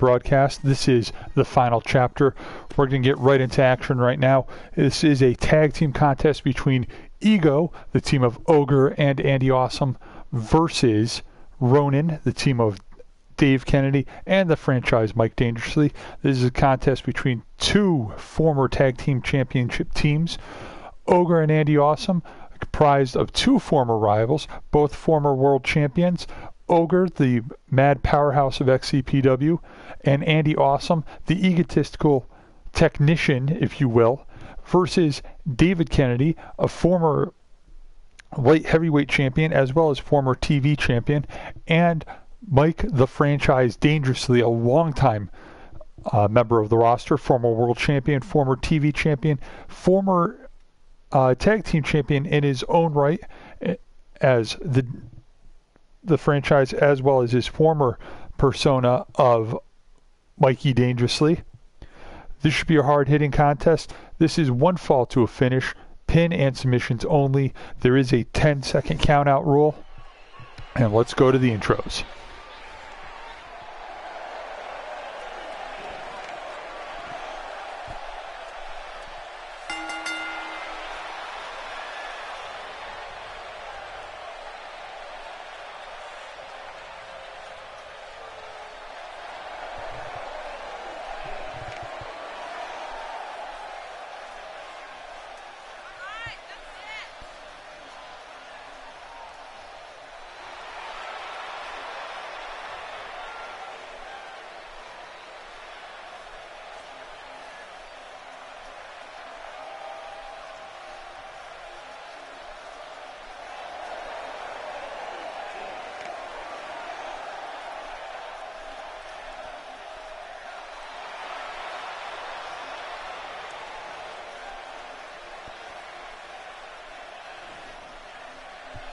broadcast. This is the final chapter. We're going to get right into action right now. This is a tag team contest between Ego, the team of Ogre and Andy Awesome, versus Ronin, the team of Dave Kennedy and the franchise Mike Dangerously. This is a contest between two former tag team championship teams. Ogre and Andy Awesome, comprised of two former rivals, both former world champions. Ogre, the mad powerhouse of XCPW, and Andy Awesome, the egotistical technician, if you will, versus David Kennedy, a former light heavyweight champion as well as former TV champion, and Mike the franchise Dangerously, a longtime member of the roster, former world champion, former TV champion, former tag team champion in his own right as the franchise, as well as his former persona of Mikey Dangerously. This should be a hard-hitting contest. This is one fall to a finish, pin and submissions only. There is a 10-second count-out rule. And let's go to the intros.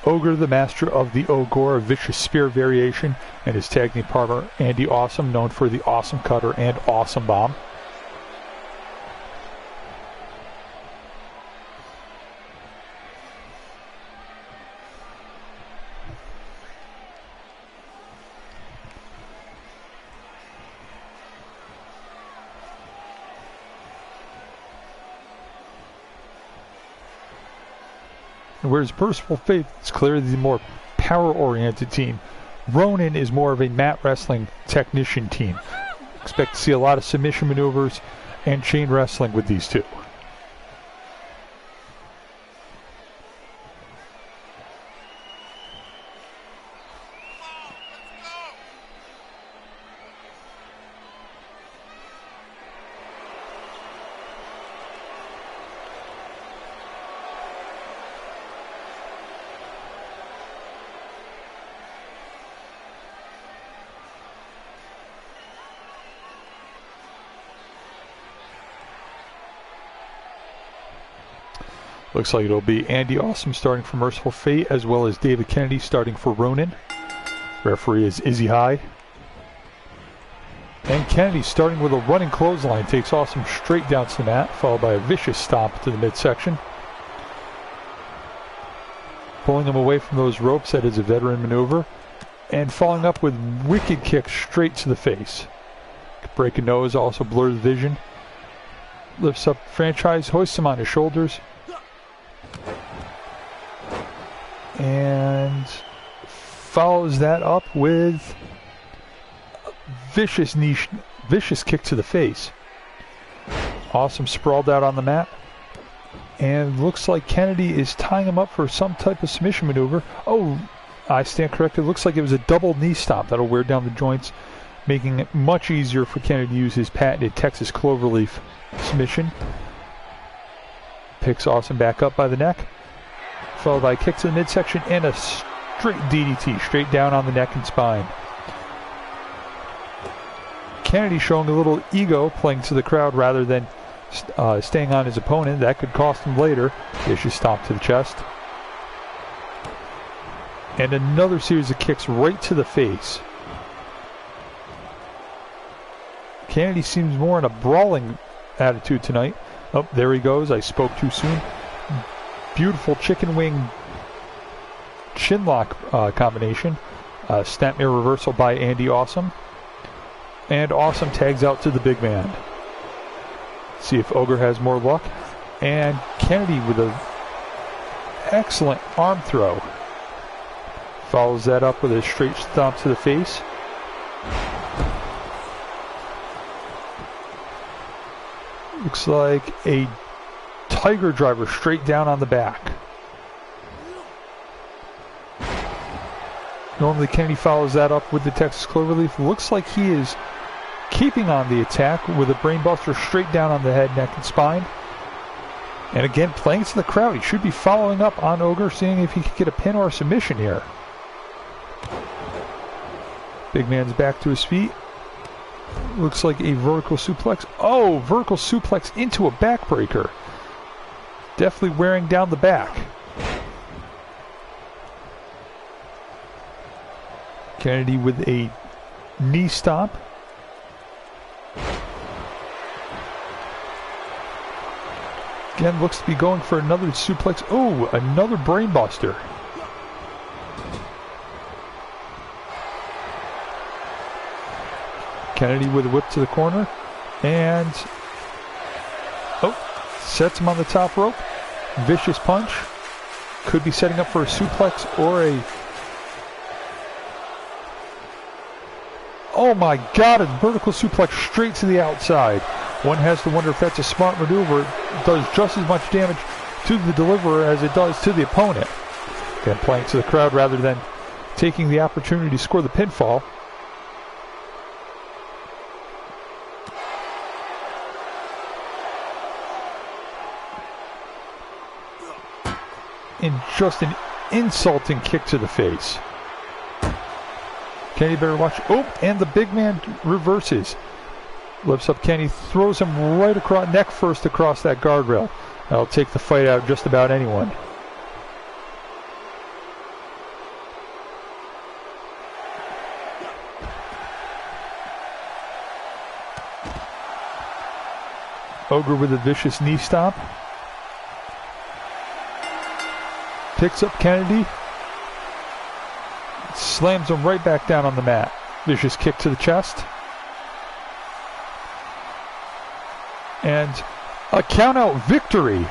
Ogre, the master of the Xalgora Vicious Spear variation, and his tag team partner Andy Awesome, known for the Awesome Cutter and Awesome Bomb. Whereas Mercyful Fate is clearly the more power-oriented team, Ronin is more of a mat wrestling technician team. Expect to see a lot of submission maneuvers and chain wrestling with these two. Looks like it'll be Andy Awesome starting for Mercyful Fate, as well as David Kennedy starting for Ronin. Referee is Izzy High. And Kennedy starting with a running clothesline takes Awesome straight down to the mat, followed by a vicious stomp to the midsection. Pulling him away from those ropes, that is a veteran maneuver. And following up with wicked kicks straight to the face. Break a nose, also blurs vision. Lifts up franchise, hoists him on his shoulders. And follows that up with a vicious kick to the face. Awesome sprawled out on the mat. And looks like Kennedy is tying him up for some type of submission maneuver. Oh, I stand corrected. Looks like it was a double knee stomp. That'll wear down the joints, making it much easier for Kennedy to use his patented Texas Cloverleaf submission. Picks Awesome back up by the neck, followed by a kick to the midsection and a straight DDT straight down on the neck and spine. Kennedy showing a little ego, playing to the crowd rather than staying on his opponent. That could cost him later. Vicious stomp to the chest. And another series of kicks right to the face. Kennedy seems more in a brawling attitude tonight. Oh, there he goes. I spoke too soon. Beautiful chicken wing chin lock combination. Snap mirror reversal by Andy Awesome. And Awesome tags out to the big man. See if Ogre has more luck. And Kennedy with an excellent arm throw. Follows that up with a straight stomp to the face. Looks like a tiger driver straight down on the back. Normally Kennedy follows that up with the Texas Cloverleaf. Looks like he is keeping on the attack with a brainbuster straight down on the head, neck, and spine. And again, playing to the crowd. He should be following up on Ogre, seeing if he could get a pin or a submission here. Big man's back to his feet. Looks like a vertical suplex. Oh, vertical suplex into a backbreaker. Definitely wearing down the back. Kennedy with a knee stomp. Again, looks to be going for another suplex. Oh, another brainbuster. Kennedy with a whip to the corner. And, oh, sets him on the top rope. Vicious punch. Could be setting up for a suplex or a... Oh my God, a vertical suplex straight to the outside. One has to wonder if that's a smart maneuver. It does just as much damage to the deliverer as it does to the opponent. Again, playing to the crowd rather than taking the opportunity to score the pinfall. And just an insulting kick to the face. Kenny better watch. Oh, and the big man reverses. Lifts up Kenny, throws him right across, neck first across that guardrail. That'll take the fight out of just about anyone. Ogre with a vicious knee stomp. Picks up Kennedy. Slams him right back down on the mat. Vicious kick to the chest. And a count-out victory.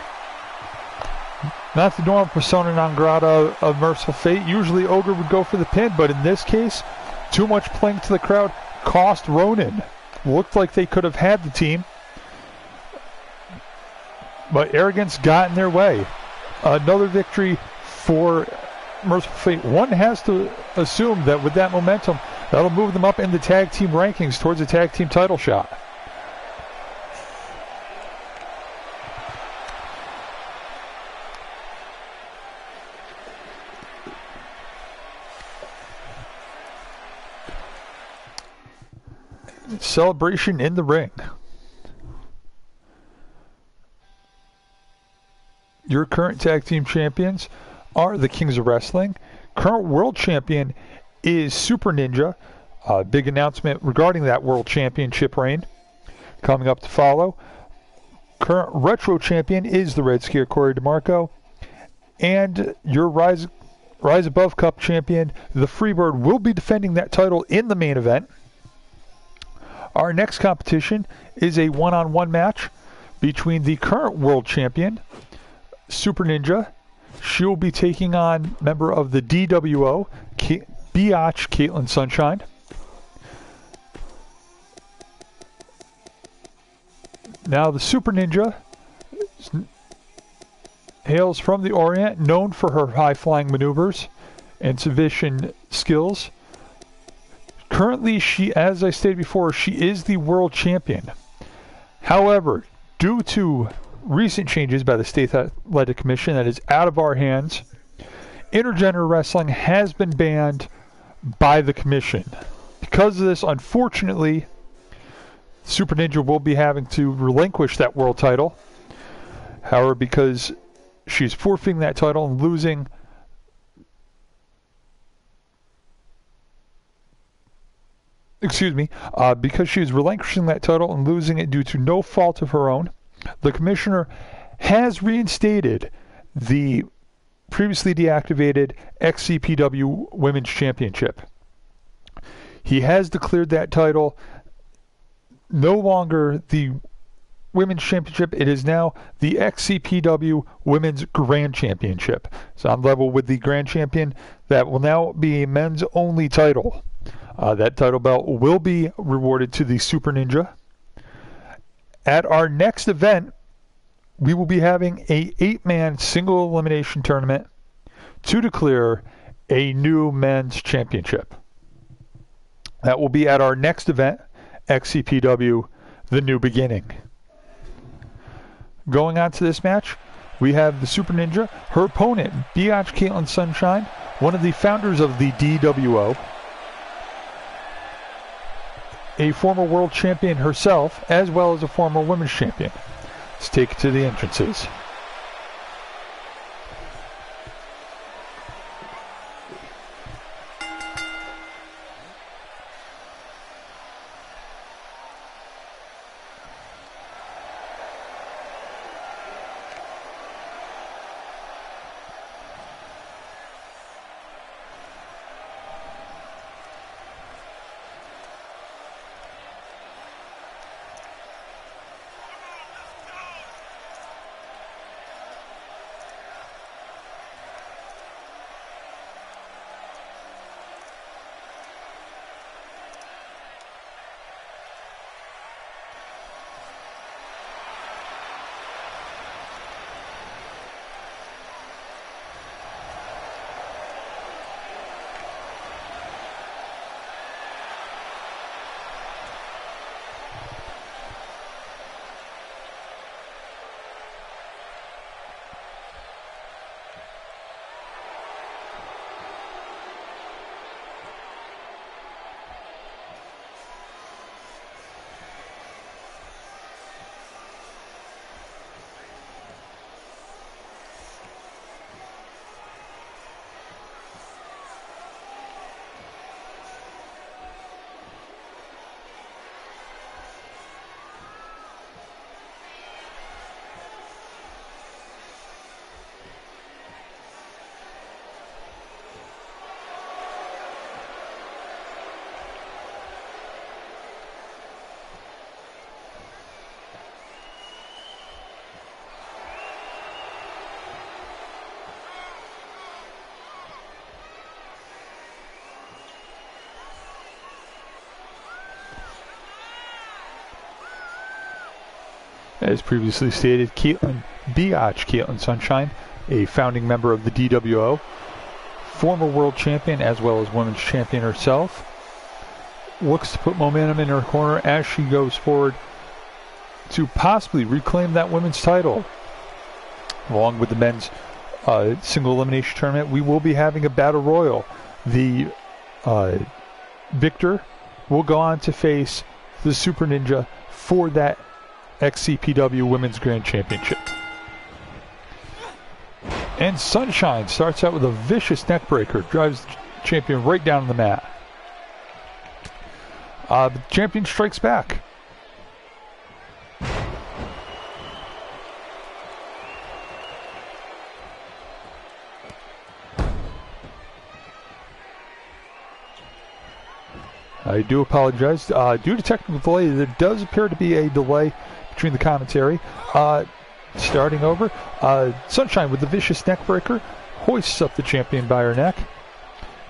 Not the normal persona non grata of Mercyful Fate. Usually Ogre would go for the pin, but in this case, too much playing to the crowd cost Ronin. Looked like they could have had the team, but arrogance got in their way. Another victory for Mercyful Fate. One has to assume that with that momentum, that'll move them up in the tag team rankings towards a tag team title shot. Celebration in the ring. Your current tag team champions are the Kings of Wrestling. Current world champion is SuperNinja. Big announcement regarding that world championship reign coming up to follow. Current retro champion is the Red Scare Corey DeMarco. And your Rise Above Cup champion, the Freebird, will be defending that title in the main event. Our next competition is a one-on-one match between the current world champion, SuperNinja. She will be taking on member of the DWO, Beyotch, Caitlin Sunshine. Now the SuperNinja hails from the Orient, known for her high-flying maneuvers and submission skills. Currently, she, as I stated before, she is the world champion. However, due to recent changes by the State Athletic Commission that is out of our hands, intergender wrestling has been banned by the commission. Because of this, unfortunately, SuperNinja will be having to relinquish that world title. However, because she's forfeiting that title and losing because she's relinquishing that title and losing it due to no fault of her own, the commissioner has reinstated the previously deactivated XCPW Women's Championship. He has declared that title no longer the Women's Championship. It is now the XCPW Women's Grand Championship. So on level with the Grand Champion. That will now be a men's only title. That title belt will be rewarded to the Super Ninja. At our next event, we will be having a 8-man single elimination tournament to declare a new men's championship. That will be at our next event, XCPW, The New Beginning. Going on to this match, we have the Super Ninja, her opponent, Beyotch Caitlin Sunshine, one of the founders of the DWO, a former world champion herself, as well as a former women's champion. Let's take it to the entrances. As previously stated, Beyotch Caitlin Sunshine, a founding member of the DWO, former world champion as well as women's champion herself, looks to put momentum in her corner as she goes forward to possibly reclaim that women's title. Along with the men's single elimination tournament, we will be having a battle royal. The victor will go on to face the Super Ninja for that XCPW Women's Grand Championship. And Sunshine starts out with a vicious neckbreaker, drives the champion right down on the mat. The champion strikes back. I do apologize. Due to technical delay, there does appear to be a delay between the commentary. Starting over, Sunshine with the vicious neckbreaker hoists up the champion by her neck,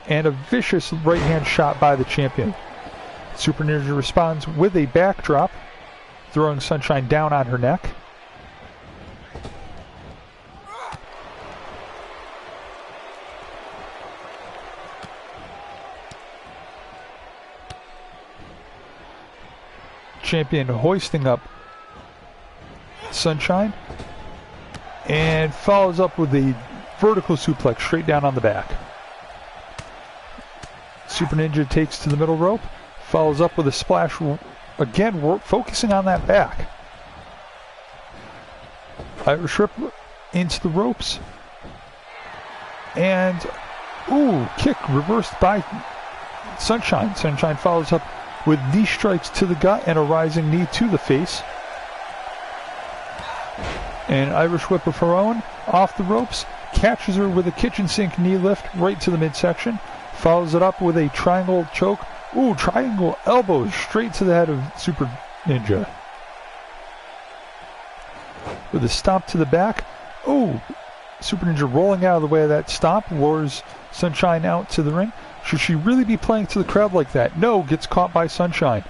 and a vicious right hand shot by the champion. Super Ninja responds with a backdrop, throwing Sunshine down on her neck. Champion hoisting up Sunshine and follows up with a vertical suplex straight down on the back. Super Ninja takes to the middle rope, follows up with a splash. Again, we're focusing on that back. Irish Whip into the ropes. And, kick reversed by Sunshine. Sunshine follows up with knee strikes to the gut and a rising knee to the face. An Irish Whip of her own off the ropes, catches her with a kitchen sink knee lift right to the midsection, follows it up with a triangle choke. Triangle elbows straight to the head of Super Ninja. With a stomp to the back. Oh, Super Ninja rolling out of the way of that stomp, lures Sunshine out to the ring. Should she really be playing to the crowd like that? No, gets caught by Sunshine.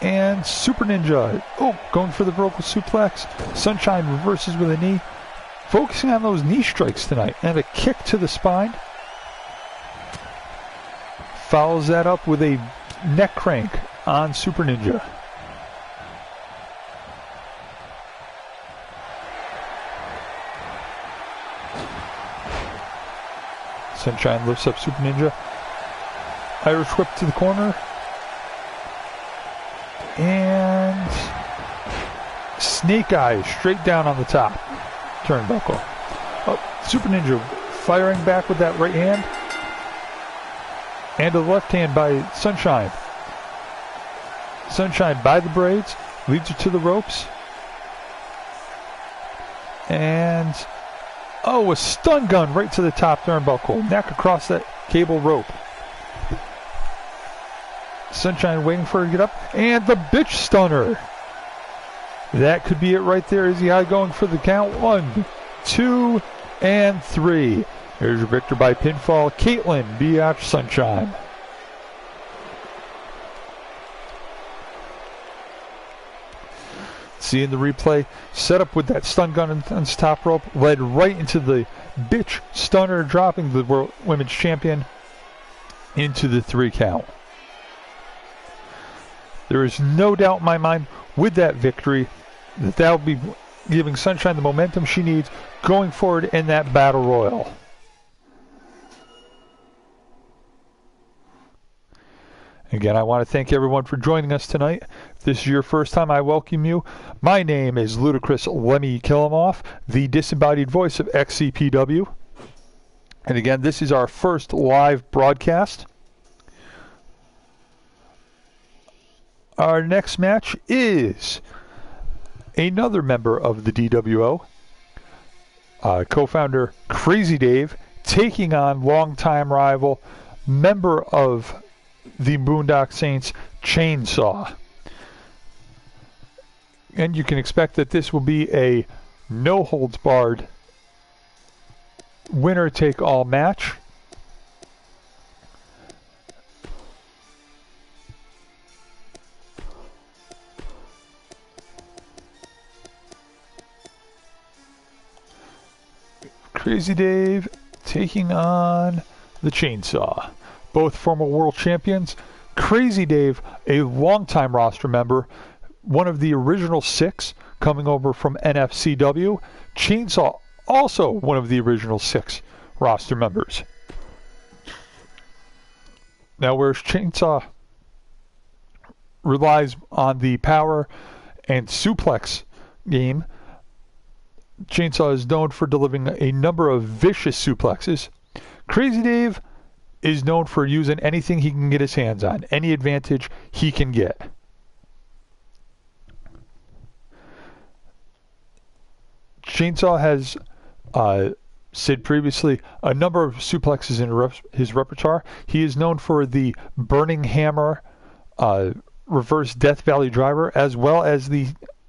And Super Ninja, oh, going for the vertical suplex. Sunshine reverses with a knee. Focusing on those knee strikes tonight. And a kick to the spine. Follows that up with a neck crank on Super Ninja. Sunshine lifts up Super Ninja. Irish whip to the corner. And snake eyes straight down on the top turnbuckle. Oh, Super Ninja firing back with that right hand. And a left hand by Sunshine. Sunshine by the braids. Leads her to the ropes. And oh, a stun gun right to the top turnbuckle. Neck across that cable rope. Sunshine waiting for her to get up. And the bitch stunner. That could be it right there. Izzy High going for the count. 1, 2, and 3. Here's your victor by pinfall, Caitlin Beyotch Sunshine. See in the replay, set up with that stun gun on the top rope, led right into the bitch stunner, dropping the World Women's Champion into the 3 count. There is no doubt in my mind with that victory that will be giving Sunshine the momentum she needs going forward in that Battle Royal. Again, I want to thank everyone for joining us tonight. If this is your first time, I welcome you. My name is Ludicrous Lemmy Killimoff, the disembodied voice of XCPW. And again, this is our first live broadcast. Our next match is another member of the DWO, co-founder Crazy Dave, taking on longtime rival, member of the Boondock Saints, Chainsaw. And you can expect that this will be a no-holds-barred winner-take-all match. Crazy Dave taking on the Chainsaw. Both former world champions. Crazy Dave, a longtime roster member, one of the original 6 coming over from NFCW. Chainsaw, also one of the original 6 roster members. Now, whereas Chainsaw relies on the power and suplex game, Chainsaw is known for delivering a number of vicious suplexes. Crazy Dave is known for using anything he can get his hands on, any advantage he can get. Chainsaw has said previously a number of suplexes in his repertoire. He is known for the Burning Hammer reverse Death Valley driver, as well as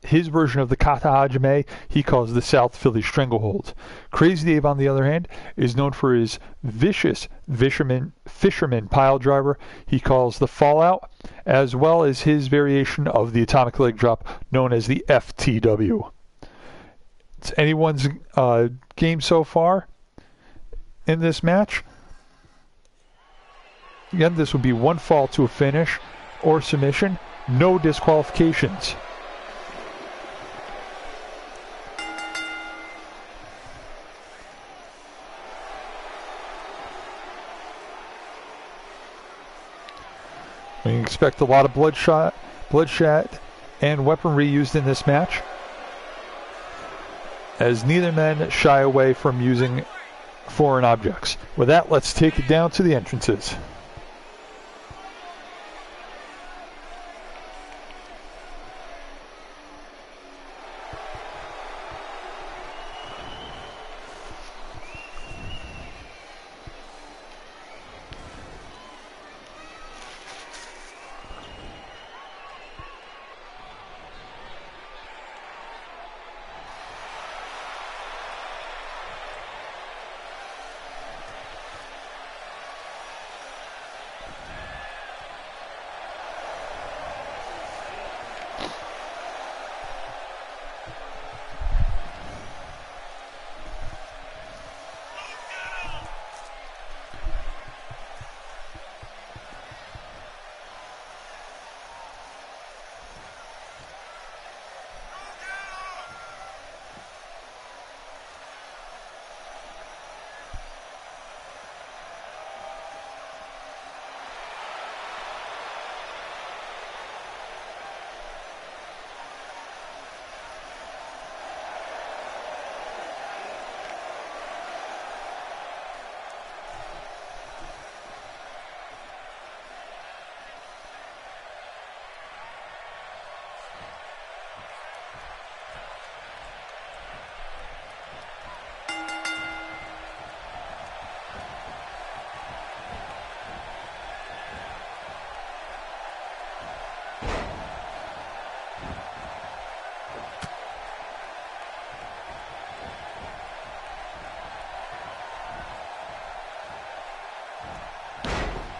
his version of the Kata Hajime he calls the South Philly Stranglehold. Crazy Dave, on the other hand, is known for his vicious fisherman pile driver he calls the Fallout, as well as his variation of the Atomic Leg Drop known as the FTW. It's anyone's game so far in this match. Again, this would be 1 fall to a finish or submission, no disqualifications. We expect a lot of bloodshed, and weaponry used in this match, as neither men shy away from using foreign objects. With that, let's take it down to the entrances.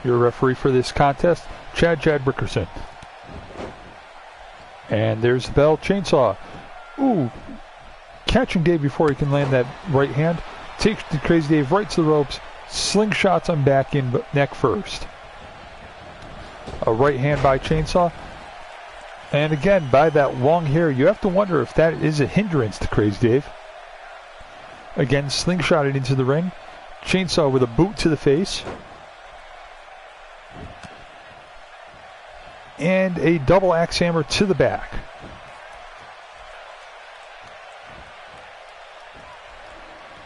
Your referee for this contest, Chad Rickerson. And there's the bell. Chainsaw. Ooh. Catching Dave before he can land that right hand. Takes the Crazy Dave right to the ropes. Slingshots him back in neck first. A right hand by Chainsaw. And again, by that long hair, you have to wonder if that is a hindrance to Crazy Dave. Again, slingshotted into the ring. Chainsaw with a boot to the face. And a double axe hammer to the back.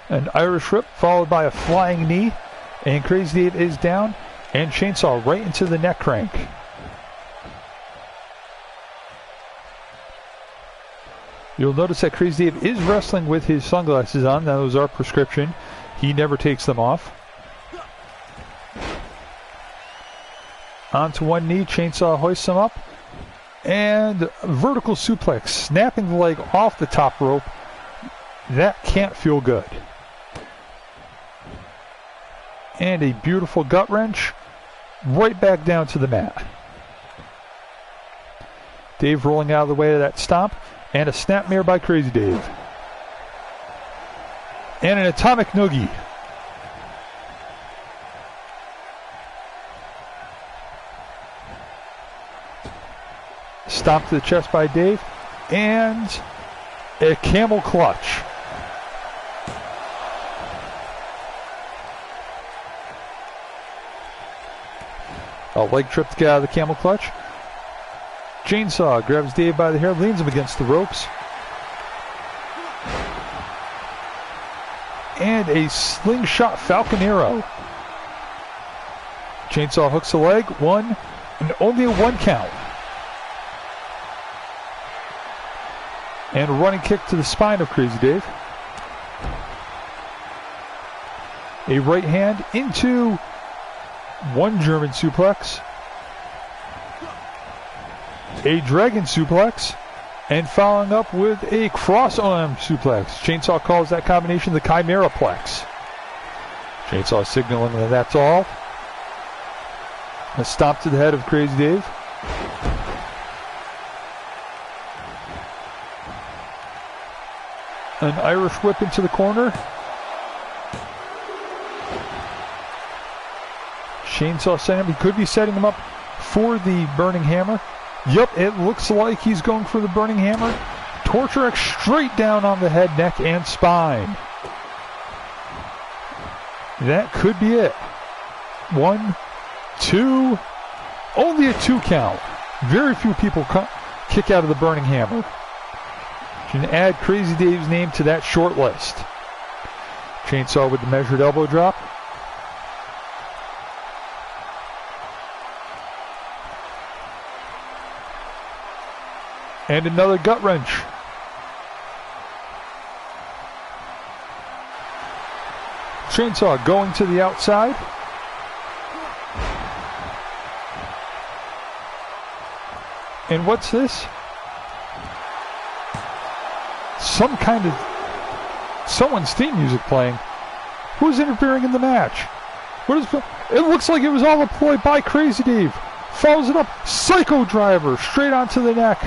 An Irish whip followed by a flying knee. And Crazy Dave is down. And Chainsaw right into the neck crank. You'll notice that Crazy Dave is wrestling with his sunglasses on. Those are prescription. He never takes them off. Onto one knee, Chainsaw hoists him up. And vertical suplex, snapping the leg off the top rope. That can't feel good. And a beautiful gut wrench. Right back down to the mat. Dave rolling out of the way of that stomp. And a snapmare by Crazy Dave. And an atomic noogie. Stomp to the chest by Dave. And a camel clutch. A leg trip to get out of the camel clutch. Chainsaw grabs Dave by the hair, leans him against the ropes. And a slingshot Falcon Arrow. Chainsaw hooks the leg, one, and only a 1 count. And a running kick to the spine of Crazy Dave. A right hand into one German suplex. A dragon suplex, and following up with a cross arm suplex. Chainsaw calls that combination the Chimara plex. Chainsaw signaling that that's all. A stomp to the head of Crazy Dave. An Irish whip into the corner. Chainsaw setting him. He could be setting him up for the Burning Hammer. Yup, it looks like he's going for the Burning Hammer. Torture X straight down on the head, neck, and spine. That could be it. 1, 2, only a 2 count. Very few people kick out of the Burning Hammer. You can add Crazy Dave's name to that short list. Chainsaw with the measured elbow drop. And another gut wrench. Chainsaw going to the outside. And what's this? Some kind of someone's theme music playing. Who's interfering in the match? What is it? Looks like it was all a ploy by Crazy Dave. Follows it up. Psycho Driver straight onto the neck.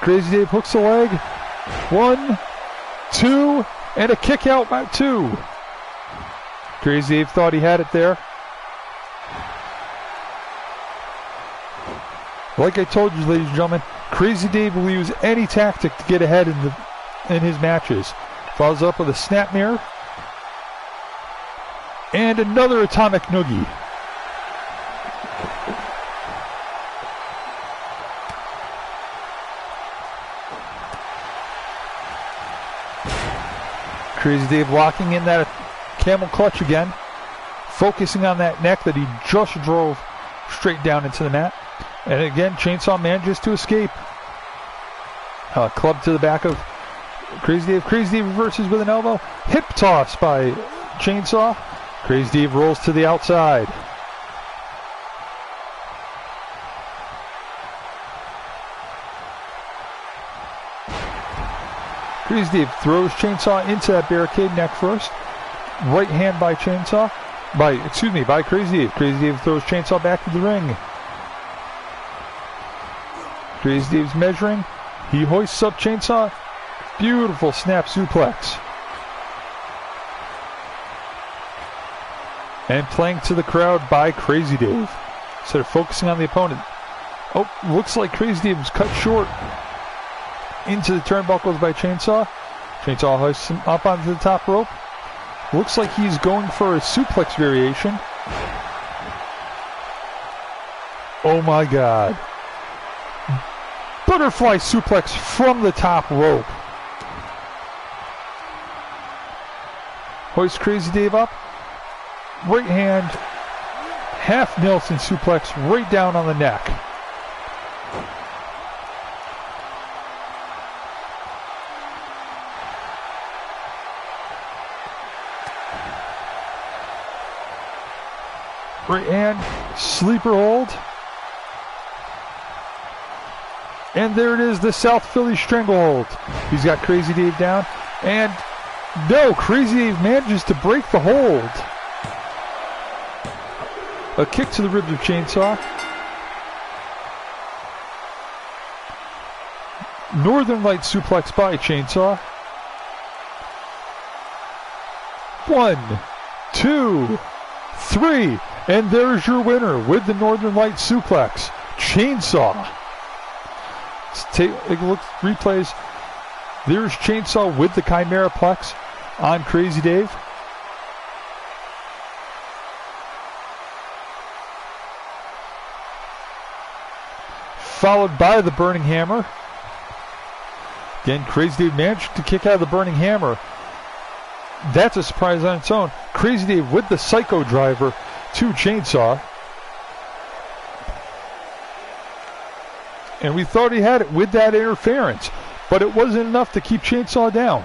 Crazy Dave hooks the leg. 1, 2, and a kick out by 2. Crazy Dave thought he had it there. Like I told you, ladies and gentlemen, Crazy Dave will use any tactic to get ahead in his matches. Follows up with a snapmare. And another atomic noogie. Crazy Dave locking in that camel clutch again. Focusing on that neck that he just drove straight down into the mat. And again, Chainsaw manages to escape. Club to the back of Crazy Dave. Crazy Dave reverses with an elbow. Hip toss by Chainsaw. Crazy Dave rolls to the outside. Crazy Dave throws Chainsaw into that barricade neck first. Right hand by Chainsaw. by Crazy Dave. Crazy Dave throws Chainsaw back to the ring. Crazy Dave's measuring. He hoists up Chainsaw. Beautiful snap suplex. And playing to the crowd by Crazy Dave. Instead of focusing on the opponent. Oh, looks like Crazy Dave was cut short. Into the turnbuckles by Chainsaw. Chainsaw hoists him up onto the top rope. Looks like he's going for a suplex variation. Oh my God. Butterfly suplex from the top rope. Hoist Crazy Dave up. Right hand. Half Nelson suplex right down on the neck. Right hand. Sleeper hold. And there it is, the South Philly Stranglehold. He's got Crazy Dave down. And no, Crazy Dave manages to break the hold. A kick to the ribs of Chainsaw. Northern Light suplex by Chainsaw. 1, 2, 3. And there's your winner with the Northern Light suplex, Chainsaw. Let's take a look, replays. There's Chainsaw with the Chimara Plex on Crazy Dave. Followed by the Burning Hammer. Again, Crazy Dave managed to kick out of the Burning Hammer. That's a surprise on its own. Crazy Dave with the Psycho Driver to Chainsaw. And we thought he had it with that interference, but it wasn't enough to keep Chainsaw down.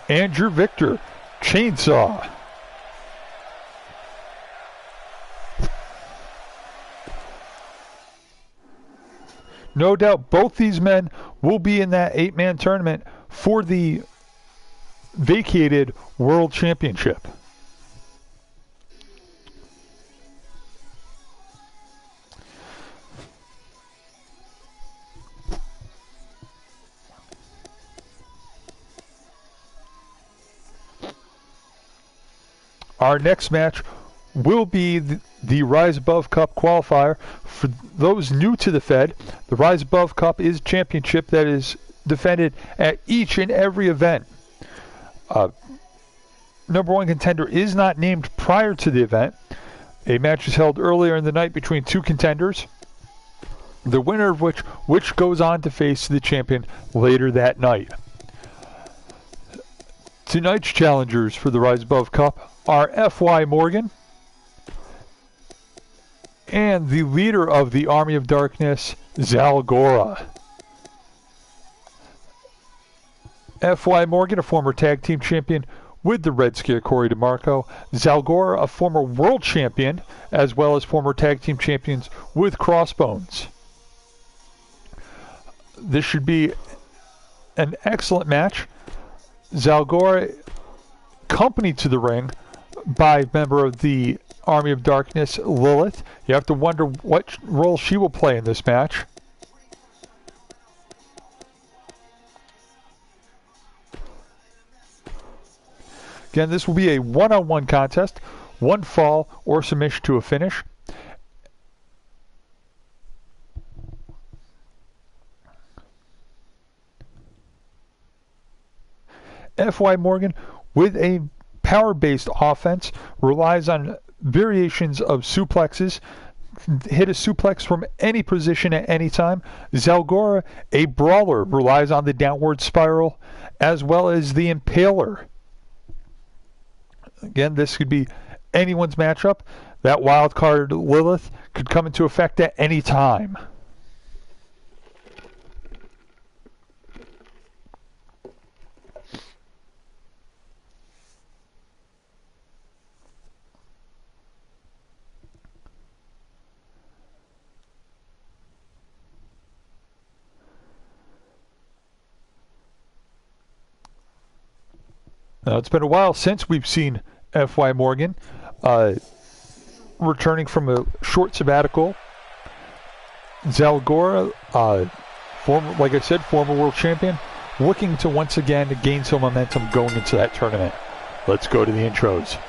And your victor, Chainsaw. No doubt both these men will be in that 8-man tournament for the vacated World Championship. Our next match will be the Rise Above Cup qualifier. For those new to the Fed, the Rise Above Cup is a championship that is defended at each and every event. Number one contender is not named prior to the event. A match is held earlier in the night between two contenders, the winner of which goes on to face the champion later that night. Tonight's challengers for the Rise Above Cup are F.Y. Morgan and the leader of the Army of Darkness, Xalgora. F.Y. Morgan, a former tag team champion with the Red Scare Corey DeMarco. Xalgora, a former world champion, as well as former tag team champions with Crossbones. This should be an excellent match. Xalgora, accompanied to the ring by a member of the Army of Darkness, Lilith. You have to wonder what role she will play in this match. Again, this will be a one-on-one contest, one fall or submission to a finish. F.Y. Morgan, with a power-based offense, relies on variations of suplexes. Hit a suplex from any position at any time. Xalgora, a brawler, relies on the downward spiral as well as the impaler. Again, this could be anyone's matchup. That wild card Lilith could come into effect at any time. Now, it's been a while since we've seen F.Y. Morgan returning from a short sabbatical. Xalgora, like I said, former world champion, looking to once again gain some momentum going into that tournament. Let's go to the intros.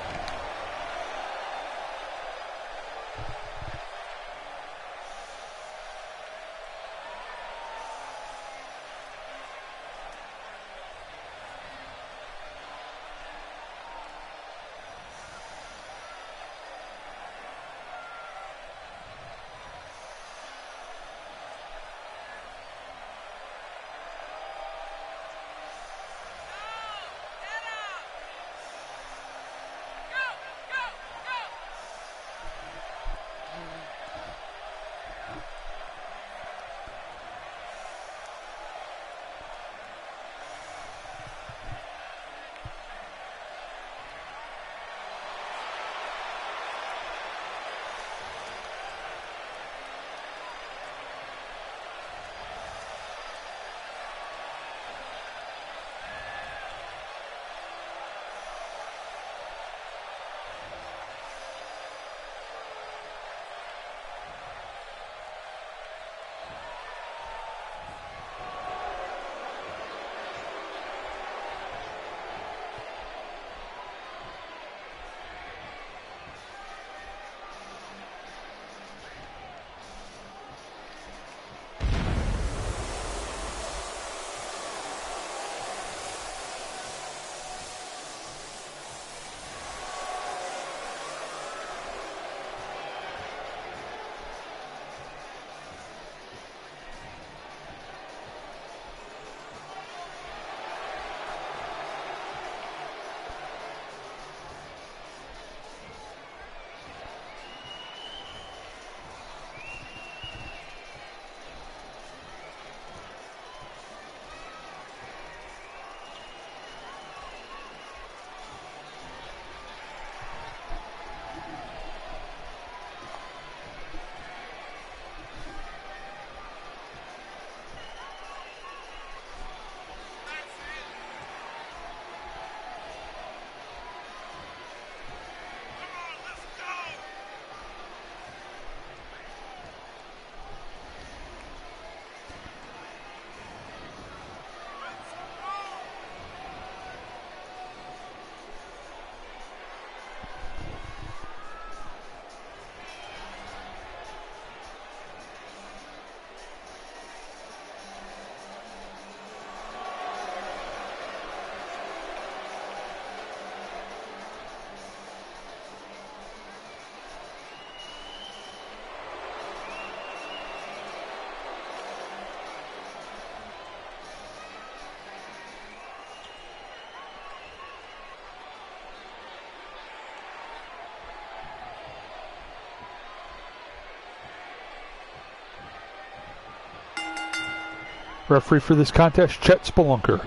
Referee for this contest, Chet Spelunker.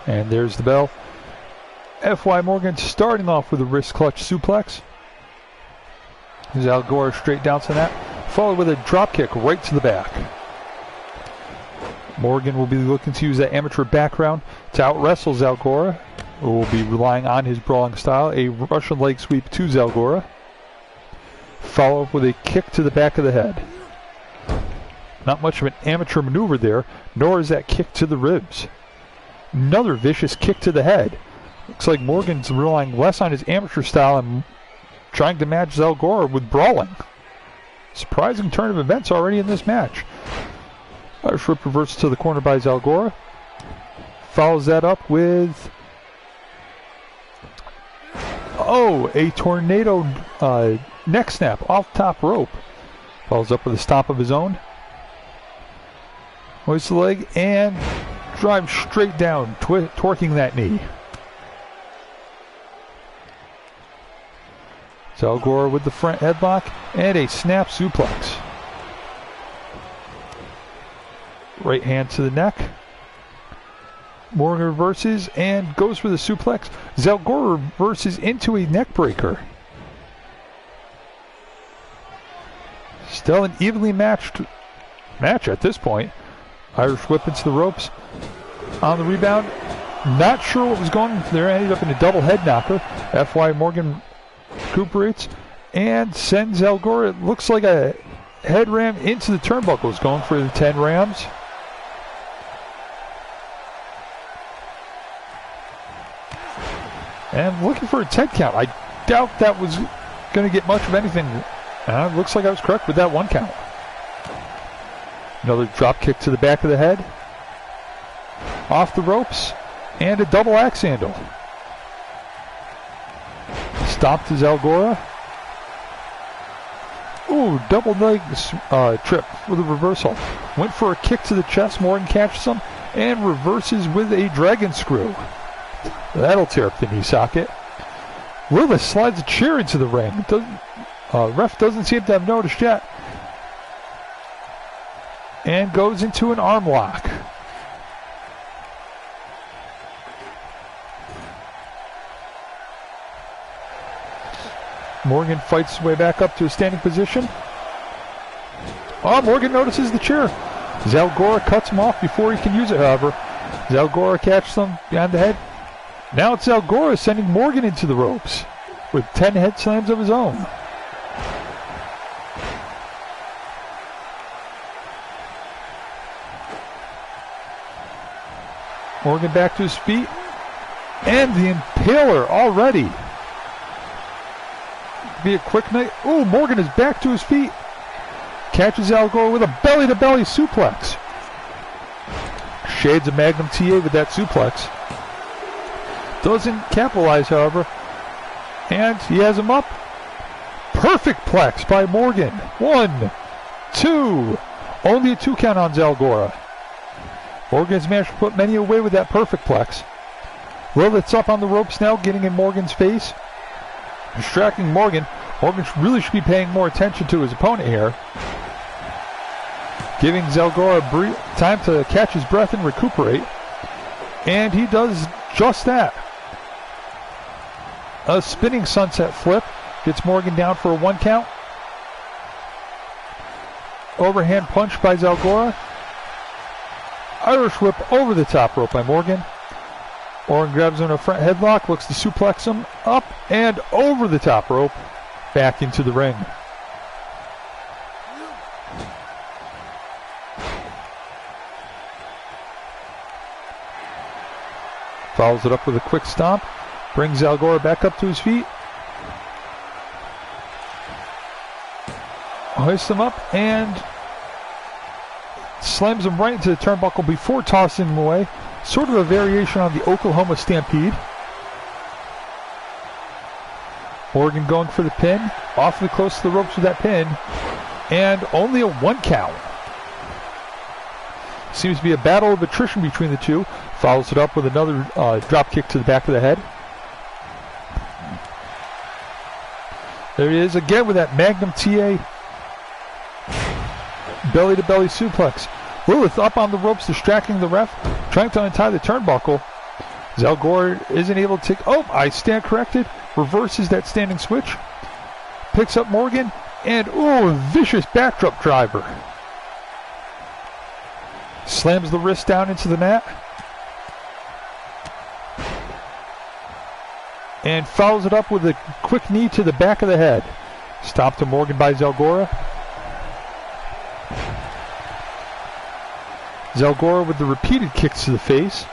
And there's the bell. F.Y. Morgan starting off with a wrist clutch suplex. Xalgora straight down to that, followed with a drop kick right to the back. Morgan will be looking to use that amateur background to out-wrestle Xalgora, who will be relying on his brawling style. A Russian leg sweep to Xalgora, follow up with a kick to the back of the head. Not much of an amateur maneuver there, nor is that kick to the ribs. Another vicious kick to the head. Looks like Morgan's relying less on his amateur style and trying to match Xalgora with brawling. Surprising turn of events already in this match. Irish whip reverts to the corner by Xalgora. Follows that up with... oh, a tornado neck snap off top rope. Follows up with a stomp of his own. Hoists the leg and drives straight down, torquing that knee. Xalgora with the front headlock and a snap suplex. Right hand to the neck. Morgan reverses and goes for the suplex. Xalgora reverses into a neck breaker. Still an evenly matched match at this point. Irish whip into the ropes. On the rebound. Not sure what was going on there. Ended up in a double head knocker. FY Morgan recuperates and sends Xalgora. It looks like a head ram into the turnbuckles. Going for the 10 rams. And looking for a 10 count. I doubt that was going to get much of anything. Looks like I was correct with that 1 count. Another drop kick to the back of the head. Off the ropes. And a double axe handle. Stop to Xalgora. Ooh, double leg trip with a reversal. Went for a kick to the chest. Morgan catches him and reverses with a dragon screw. That'll tear up the knee socket. Lilith slides a chair into the ring. Ref doesn't seem to have noticed yet. And goes into an arm lock. Morgan fights his way back up to a standing position. Oh, Morgan notices the chair. Xalgora cuts him off before he can use it, however. Xalgora catches him behind the head. Now it's Xalgora sending Morgan into the ropes with 10 head slams of his own. Morgan back to his feet. And the Impaler already. Be a quick night. Ooh, Morgan is back to his feet. Catches Xalgora with a belly-to-belly suplex. Shades of Magnum TA with that suplex. Doesn't capitalize, however. And he has him up. Perfect plex by Morgan. 1, 2. Only a 2 count on Xalgora. Morgan's managed to put many away with that perfect plex. Lilith's up on the ropes now, getting in Morgan's face. Distracting Morgan. Morgan really should be paying more attention to his opponent here. Giving Xalgora time to catch his breath and recuperate. And he does just that. A spinning sunset flip. Gets Morgan down for a 1 count. Overhand punch by Xalgora. Irish whip over the top rope by Morgan. Morgan grabs him in a front headlock, looks to suplex him up and over the top rope, back into the ring. Follows it up with a quick stomp, brings Xalgora back up to his feet. Hoists him up and slams him right into the turnbuckle before tossing him away. Sort of a variation on the Oklahoma Stampede. Morgan going for the pin. Awfully close to the ropes with that pin. And only a 1 count. Seems to be a battle of attrition between the two. Follows it up with another drop kick to the back of the head. There he is again with that Magnum TA. Belly-to-belly suplex. Lilith up on the ropes, distracting the ref, trying to untie the turnbuckle. Xalgora isn't able to take... Oh, I stand corrected. Reverses that standing switch. Picks up Morgan. And, ooh, a vicious backdrop driver. Slams the wrist down into the mat. And follows it up with a quick knee to the back of the head. Stop to Morgan by Xalgora. Xalgora with the repeated kicks to the face.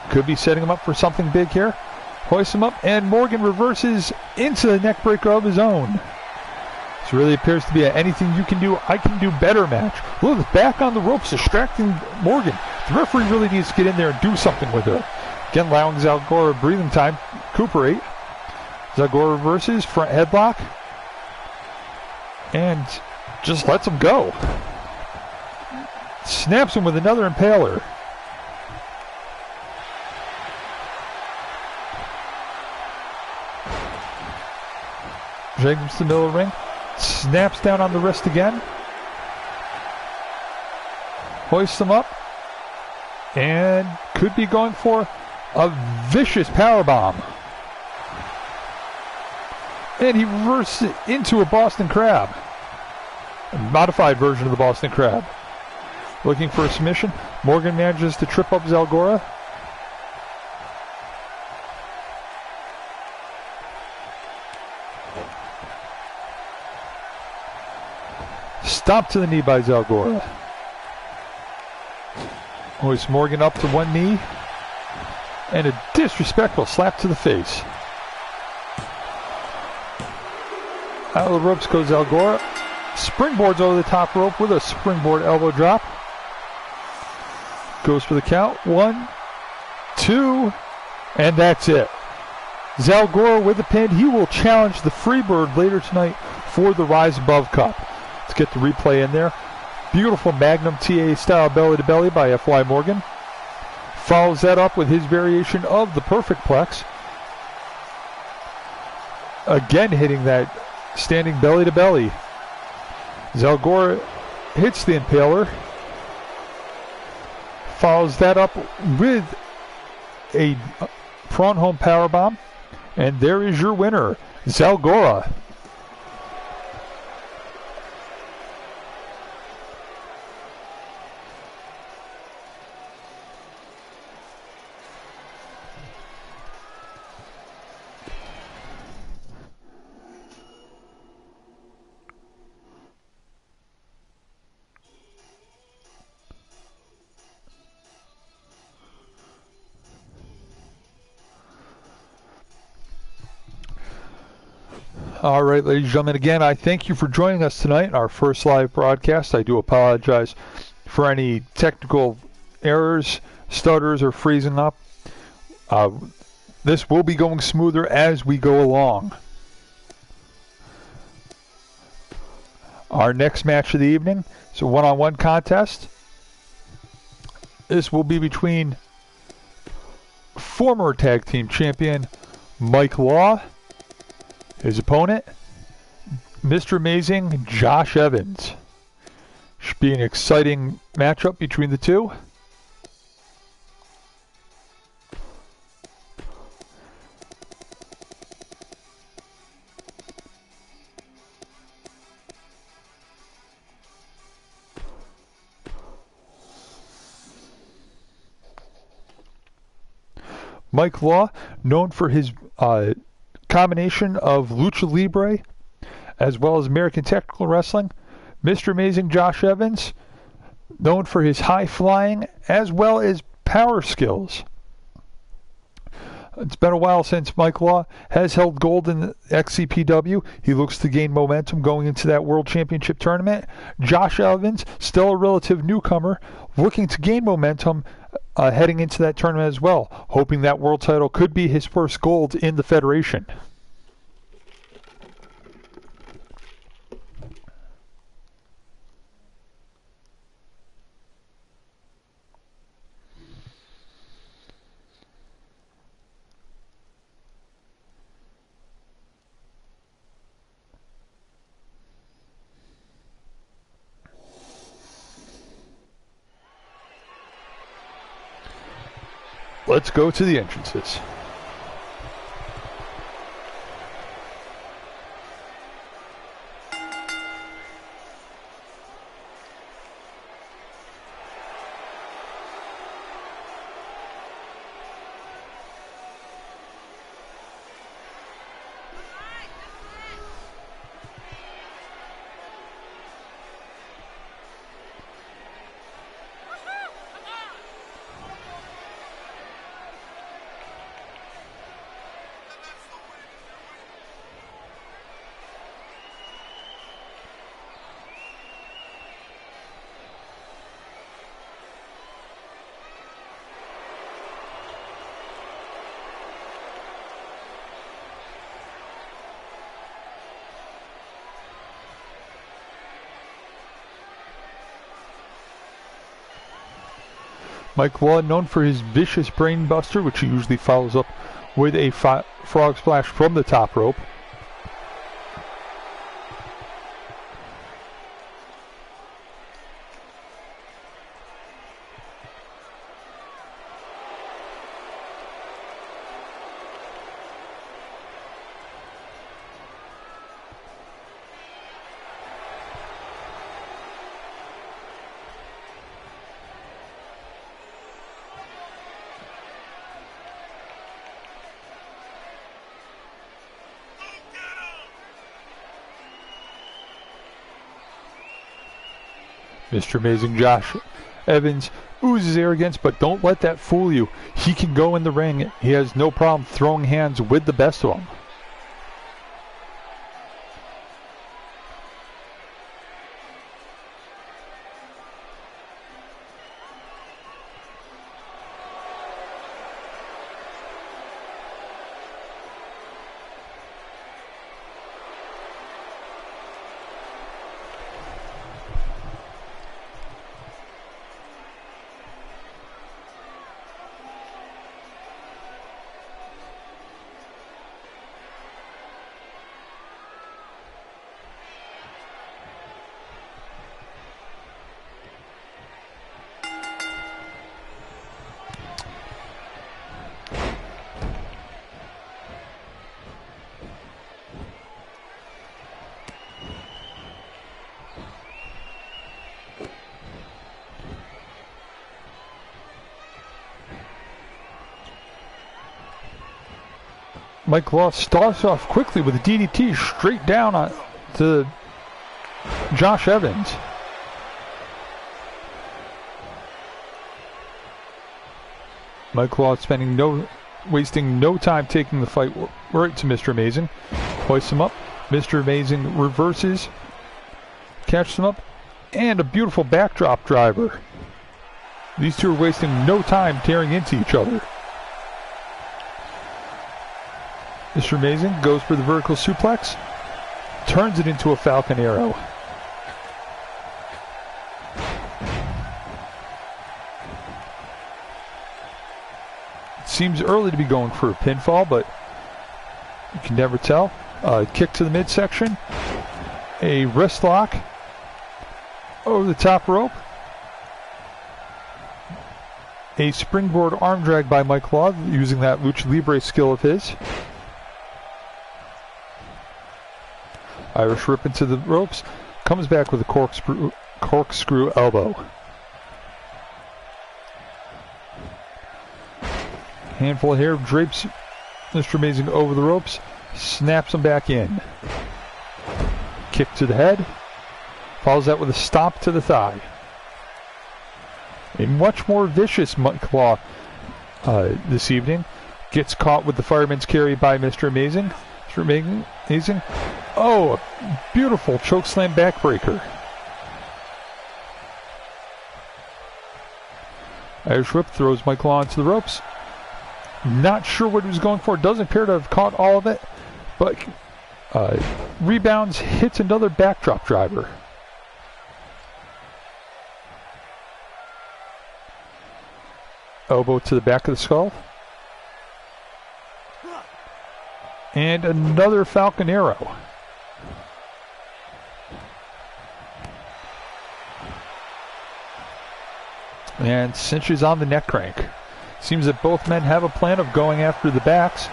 Could be setting him up for something big here. Hoists him up, and Morgan reverses into the neckbreaker of his own. This really appears to be a anything you can do, I can do better match. Lilith back on the ropes, distracting Morgan. The referee really needs to get in there and do something with her. Again, allowing Xalgora breathing time, recuperate. Xalgora reverses, front headlock. And just lets him go. Snaps him with another impaler. Jacobs to the middle of the ring. Snaps down on the wrist again. Hoists him up. And could be going for a vicious powerbomb. And he reverses it into a Boston Crab. A modified version of the Boston Crab. Looking for a submission. Morgan manages to trip up Xalgora. Stomp to the knee by Xalgora. Hoist Morgan up to one knee. And a disrespectful slap to the face. Out of the ropes goes Xalgora. Springboards over the top rope with a springboard elbow drop. Goes for the count. 1, 2, and that's it. Xalgora with the pin. He will challenge the Freebird later tonight for the Rise Above Cup. Let's get the replay in there. Beautiful Magnum TA style belly to belly by F.Y. Morgan. Follows that up with his variation of the Perfect Plex. Again hitting that standing belly to belly. Xalgora hits the Impaler. Follows that up with a prawn home powerbomb. And there is your winner, Xalgora. All right, ladies and gentlemen, again, I thank you for joining us tonight in our first live broadcast. I do apologize for any technical errors, stutters, or freezing up. This will be going smoother as we go along. Our next match of the evening is a one-on-one contest. This will be between former tag team champion Mike Law, his opponent, Mr. Amazing Josh Evans. Should be an exciting matchup between the two. Mike Law, known for his combination of lucha libre as well as American technical wrestling. Mr. Amazing Josh Evans, known for his high flying as well as power skills. It's been a while since Mike Law has held gold in the XCPW. He looks to gain momentum going into that World Championship tournament. Josh Evans, still a relative newcomer, looking to gain momentum heading into that tournament as well, hoping that world title could be his first gold in the Federation. Let's go to the entrances. Mike Law, known for his vicious brain buster, which he usually follows up with a frog splash from the top rope. Mr. Amazing Josh Evans oozes arrogance, but don't let that fool you. He can go in the ring. He has no problem throwing hands with the best of them. Mike Law starts off quickly with a DDT straight down to Josh Evans. Mike Law wasting no time taking the fight right to Mr. Amazing. Hoists him up. Mr. Amazing reverses, catches him up, and a beautiful backdrop driver. These two are wasting no time tearing into each other. Mr. Amazing goes for the vertical suplex, turns it into a Falcon Arrow. It seems early to be going for a pinfall, but you can never tell. Kick to the midsection, a wrist lock over the top rope, a springboard arm drag by Mike Law using that Lucha Libre skill of his. Irish rip into the ropes, comes back with a corkscrew elbow. Handful of hair drapes Mr. Amazing over the ropes, snaps him back in. Kick to the head, follows that with a stomp to the thigh. A much more vicious Mike Law this evening. Gets caught with the fireman's carry by Mr. Amazing. Mr. Amazing. Oh, a beautiful chokeslam backbreaker. Irish whip throws Mike Law into the ropes. Not sure what he was going for. Doesn't appear to have caught all of it, but rebounds, hits another backdrop driver. Elbow to the back of the skull. And another Falcon Arrow. And cinches on the neck crank. Seems that both men have a plan of going after the backs.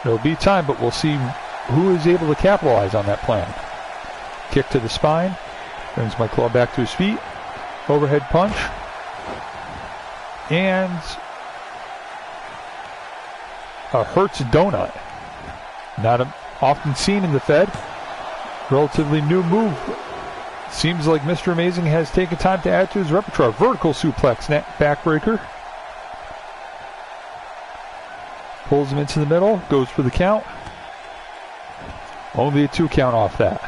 There'll be time, but we'll see who is able to capitalize on that plan. Kick to the spine. Brings Mike Law back to his feet. Overhead punch. And a Hertz donut. Not often seen in the Fed. Relatively new move. Seems like Mr. Amazing has taken time to add to his repertoire. Vertical suplex backbreaker. Pulls him into the middle. Goes for the count. Only a 2 count off that.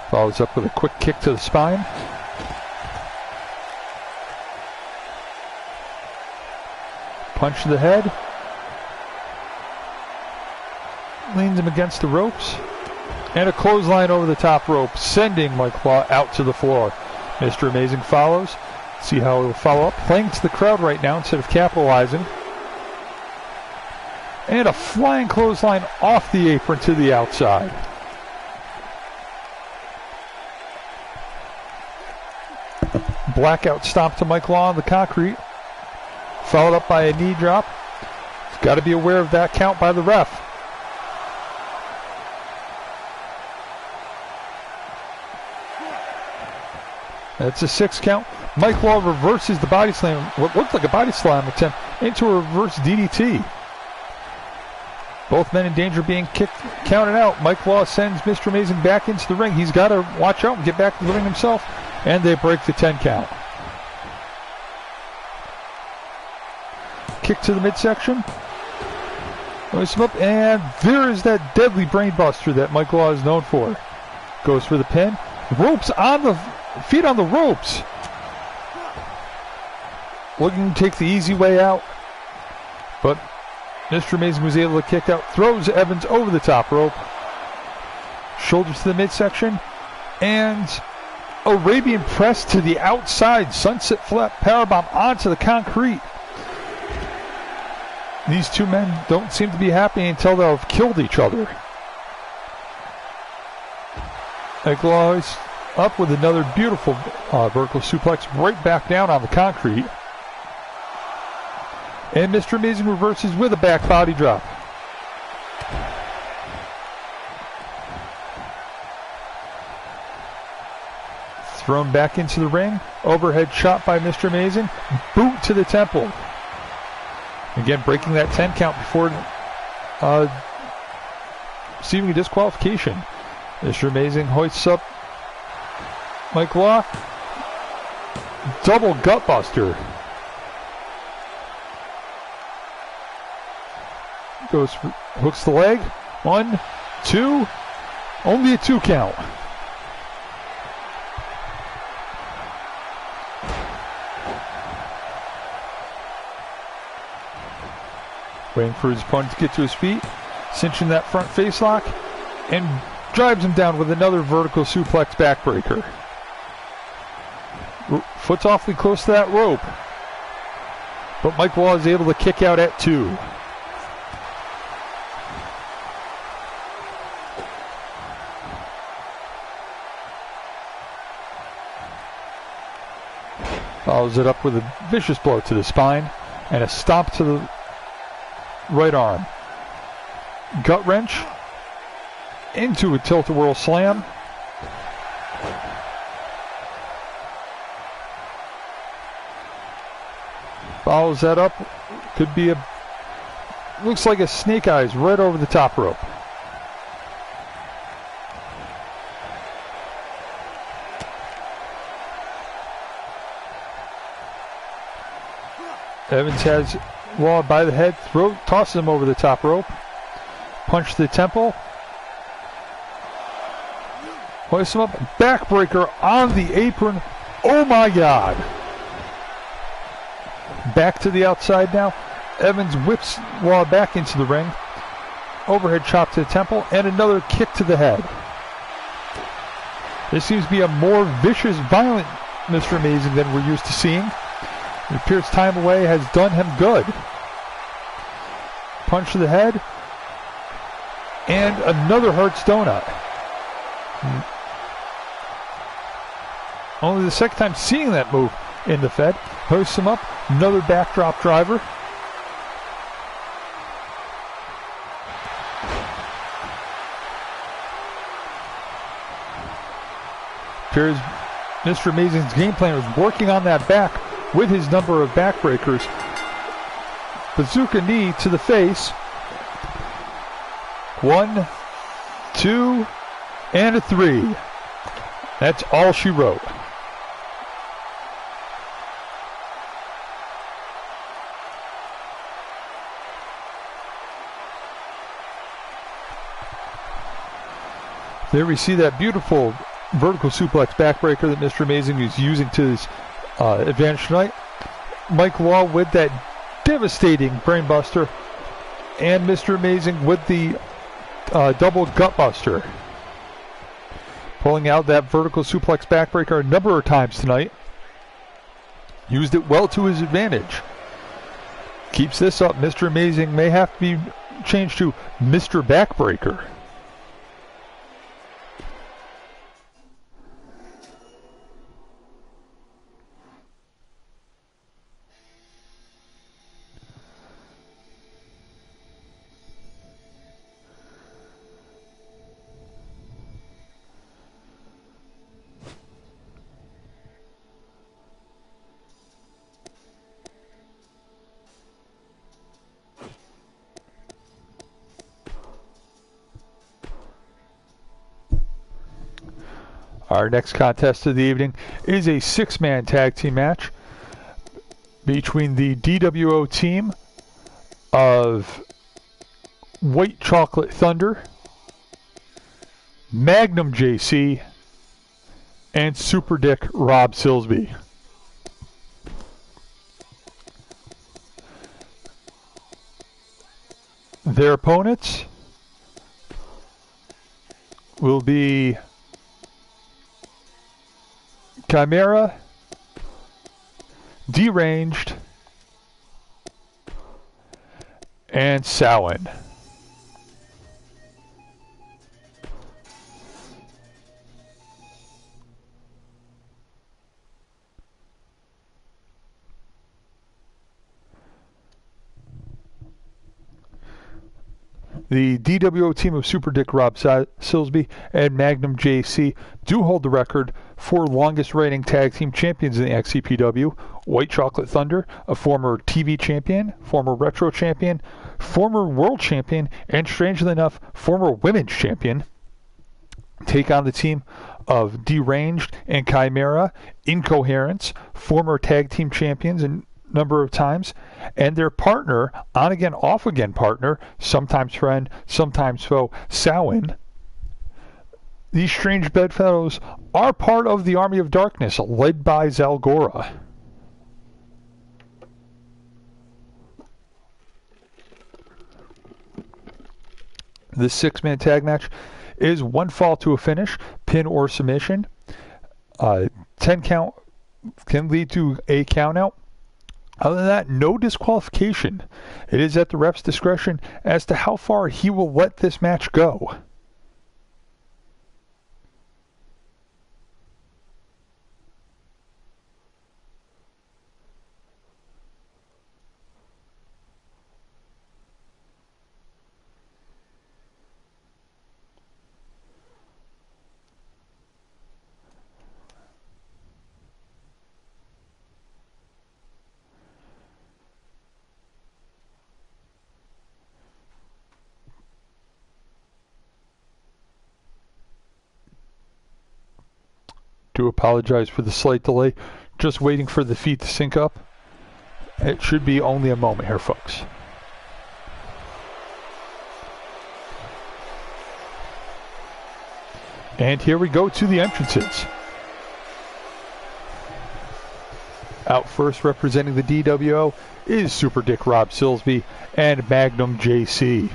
Follows up with a quick kick to the spine. Punch to the head. Leans him against the ropes. And a clothesline over the top rope, sending Mike Law out to the floor. Mr. Amazing follows. See how he'll follow up. Playing to the crowd right now instead of capitalizing. And a flying clothesline off the apron to the outside. Blackout stomp to Mike Law on the concrete. Followed up by a knee drop. He's got to be aware of that count by the ref. That's a 6 count. Mike Law reverses the body slam, what looked like a body slam attempt, into a reverse DDT. Both men in danger being kicked, counted out. Mike Law sends Mr. Amazing back into the ring. He's got to watch out and get back to the ring himself. And they break the 10 count. Kick to the midsection. Hoist him up, and there is that deadly brainbuster that Mike Law is known for. Goes for the pin. Ropes on the feet on the ropes. Looking to take the easy way out, but Mr. Amazing was able to kick out. Throws Evans over the top rope. Shoulders to the midsection, and Arabian press to the outside. Sunset flap powerbomb onto the concrete. These two men don't seem to be happy until they've killed each other. Mike Law is up with another beautiful vertical suplex right back down on the concrete. And Mr. Amazing reverses with a back body drop. Thrown back into the ring. Overhead shot by Mr. Amazing. Boot to the temple. Again, breaking that 10 count before receiving a disqualification. Mr. Amazing hoists up Mike Law. Double gutbuster. Goes, hooks the leg. 1, 2. Only a 2 count. Waiting for his opponent to get to his feet. Cinching that front face lock. And drives him down with another vertical suplex backbreaker. Foot's awfully close to that rope. But Mike Law is able to kick out at 2. Follows it up with a vicious blow to the spine and a stomp to the right arm. Gut wrench into a tilt-a-whirl slam. Follows that up. Could be a, looks like a snake eyes right over the top rope. Evans has Law by the head, tosses him over the top rope. Punch to the temple. Hoists him up, backbreaker on the apron. Oh my God. Back to the outside now. Evans whips Law back into the ring. Overhead chop to the temple and another kick to the head. This seems to be a more vicious, violent Mr. Amazing than we're used to seeing. It appears time away has done him good. Punch to the head. And another Hertz donut. Only the second time seeing that move in the Fed. Hoists him up. Another backdrop driver. Appears Mr. Amazing's game plan was working on that back with his number of backbreakers. Bazooka knee to the face. 1, 2, and a 3. That's all she wrote. There we see that beautiful vertical suplex backbreaker that Mr. Amazing is using to his advantage tonight. Mike Law with that devastating brainbuster, and Mr. Amazing with the double gutbuster. Pulling out that vertical suplex backbreaker a number of times tonight. Used it well to his advantage. Keeps this up. Mr. Amazing may have to be changed to Mr. Backbreaker. Our next contest of the evening is a 6-man tag team match between the DWO team of White Chocolate Thunder, Magnum JC, and Superdick Rob Silsbee. Their opponents will be Chimara, Deranged, and Samhain. The DWO team of Superdick Rob Silsbee and Magnum JC do hold the record for longest reigning tag team champions in the XCPW. White Chocolate Thunder, a former TV champion, former retro champion, former world champion, and strangely enough, former women's champion, take on the team of Deranged and Chimara, Incoherence, former tag team champions and number of times, and their partner, on again, off again partner, sometimes friend, sometimes foe, Samhain. These strange bedfellows are part of the Army of Darkness, led by Xalgora. This 6-man tag match is 1 fall to a finish, pin or submission. 10 count can lead to a count out. Other than that, no disqualification. It is at the ref's discretion as to how far he will let this match go. Do apologize for the slight delay. Just waiting for the feet to sync up. It should be only a moment here, folks. And here we go to the entrances. Out first, representing the DWO, is Superdick Rob Silsbee and Magnum JC.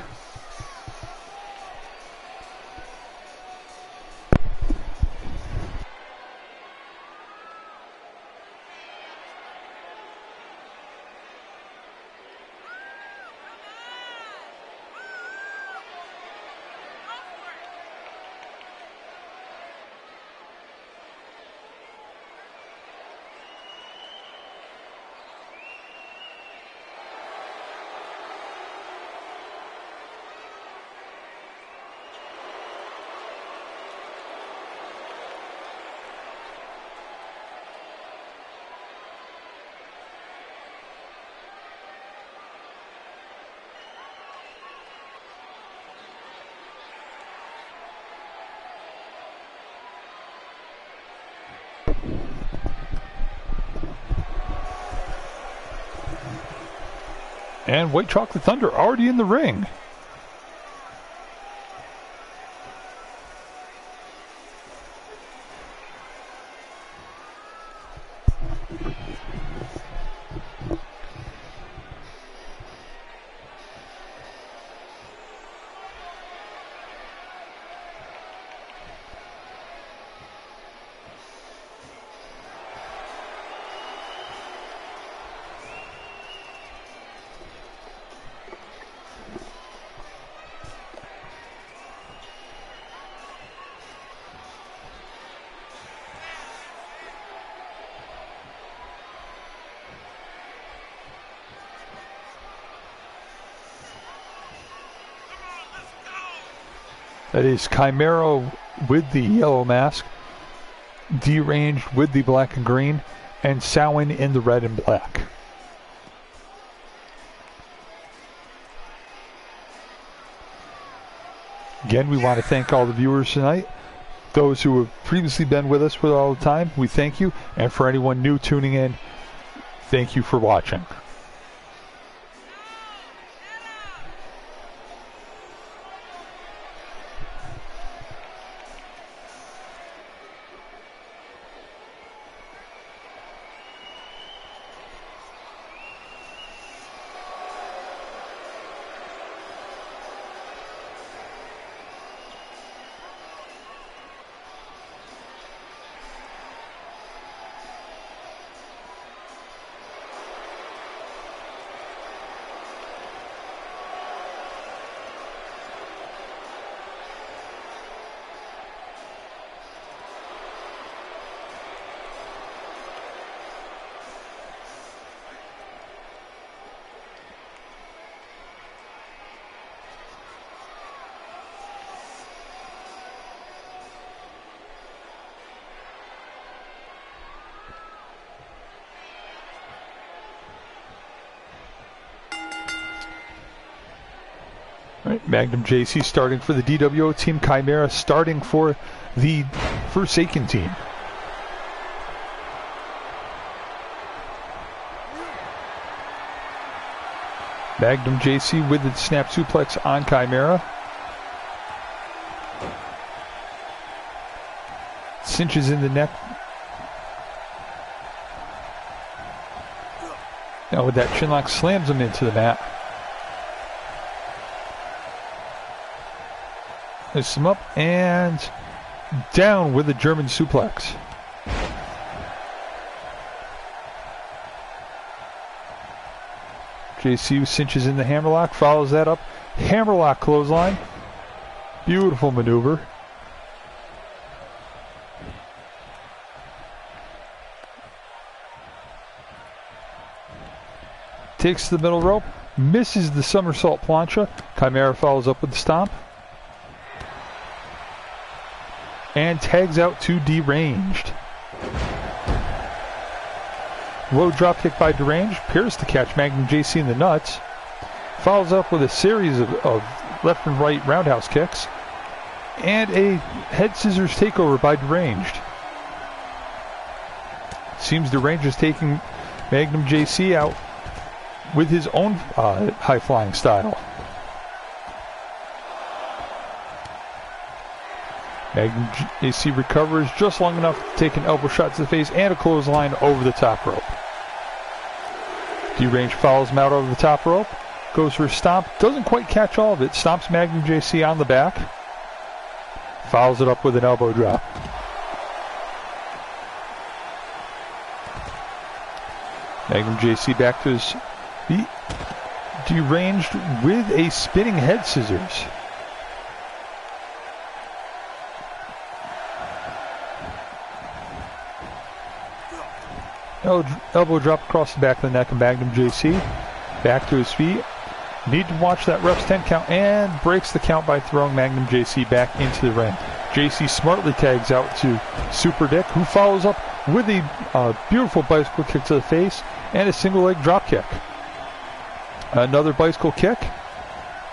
And White Chocolate Thunder already in the ring. That is Chimara with the yellow mask, Deranged with the black and green, and Samhain in the red and black. Again, we want to thank all the viewers tonight those who have previously been with us for all the time, we thank you. And for anyone new tuning in, thank you for watching. Magnum JC starting for the DWO team. Chimara starting for the Forsaken team. Magnum JC with the snap suplex on Chimara. Cinches in the neck. Now with that chinlock, slams him into the mat. Lifts him up and down with a German suplex. JC cinches in the hammerlock, follows that up. Hammerlock clothesline. Beautiful maneuver. Takes the middle rope, misses the somersault plancha. Chimara follows up with the stomp. And tags out to Deranged. Low dropkick by Deranged. Appears to catch Magnum JC in the nuts. Follows up with a series of left and right roundhouse kicks. And a head scissors takeover by Deranged. Seems Deranged is taking Magnum JC out with his own high-flying style. Magnum JC recovers just long enough to take an elbow shot to the face and a clothesline over the top rope. Deranged follows him out over the top rope, goes for a stomp, doesn't quite catch all of it, stomps Magnum JC on the back, follows it up with an elbow drop. Magnum JC back to his feet, Deranged with a spinning head scissors. Elbow drop across the back of the neck of Magnum JC. Back to his feet. Need to watch that ref's 10 count and breaks the count by throwing Magnum JC back into the ring. JC smartly tags out to Superdick, who follows up with a beautiful bicycle kick to the face and a single leg drop kick. Another bicycle kick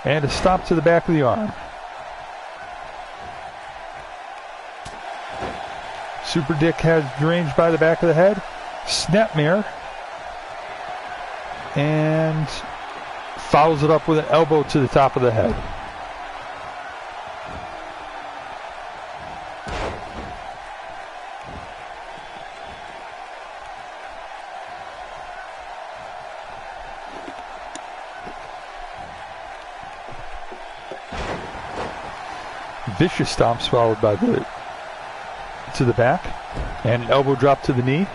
and a stop to the back of the arm. Superdick has Deranged by the back of the head. Snapmare, and follows it up with an elbow to the top of the head. Vicious stomps followed by to the back, and an elbow drop to the knee.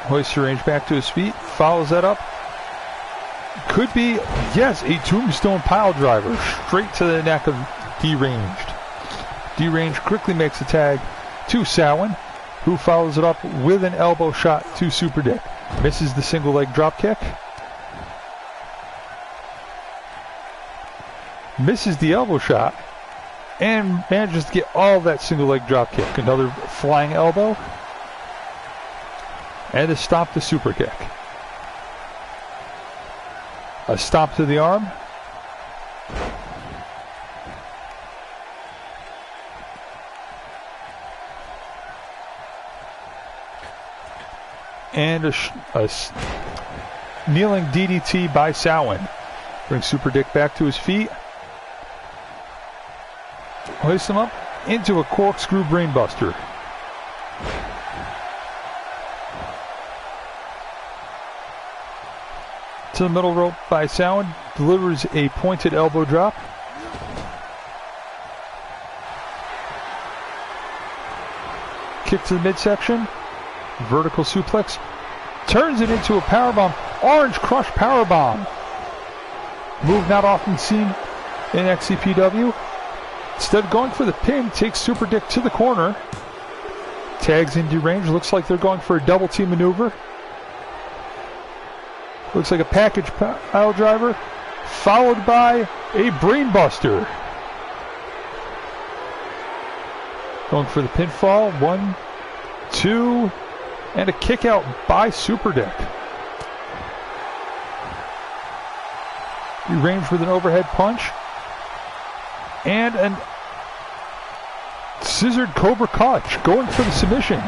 Hoists Deranged back to his feet, follows that up. Could be, yes, a tombstone pile driver straight to the neck of Deranged. Deranged quickly makes a tag to Samhain, who follows it up with an elbow shot to Superdick. Misses the single leg drop kick. Misses the elbow shot and manages to get all of that single leg drop kick. Another flying elbow. And a stomp to super kick. A stomp to the arm. And a kneeling DDT by Samhain. Brings Superdick back to his feet. Hoists him up into a corkscrew brainbuster. To the middle rope by Samhain. Delivers a pointed elbow drop. Kick to the midsection. Vertical suplex. Turns it into a powerbomb. Orange Crush powerbomb. Move not often seen in XCPW. Instead of going for the pin, takes Superdick to the corner. Tags in Deranged. Looks like they're going for a double team maneuver. Looks like a package pile driver. Followed by a brainbuster. Going for the pinfall. 1, 2, and a kick out by Superdick. Deranged with an overhead punch. And a scissored Cobra Clutch, going for the submission.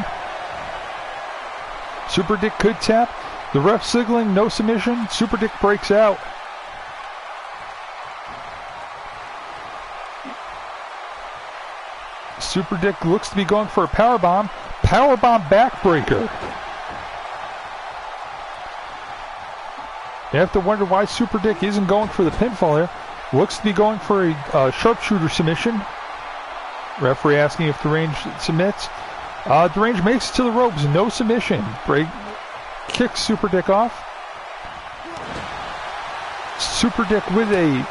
Superdick could tap. The ref signaling no submission. Superdick breaks out. Superdick looks to be going for a powerbomb. Powerbomb backbreaker. You have to wonder why Superdick isn't going for the pinfall here. Looks to be going for a sharpshooter submission. Referee asking if Deranged submits. Deranged makes it to the ropes. No submission. Break. Kicks Superdick off. Superdick with a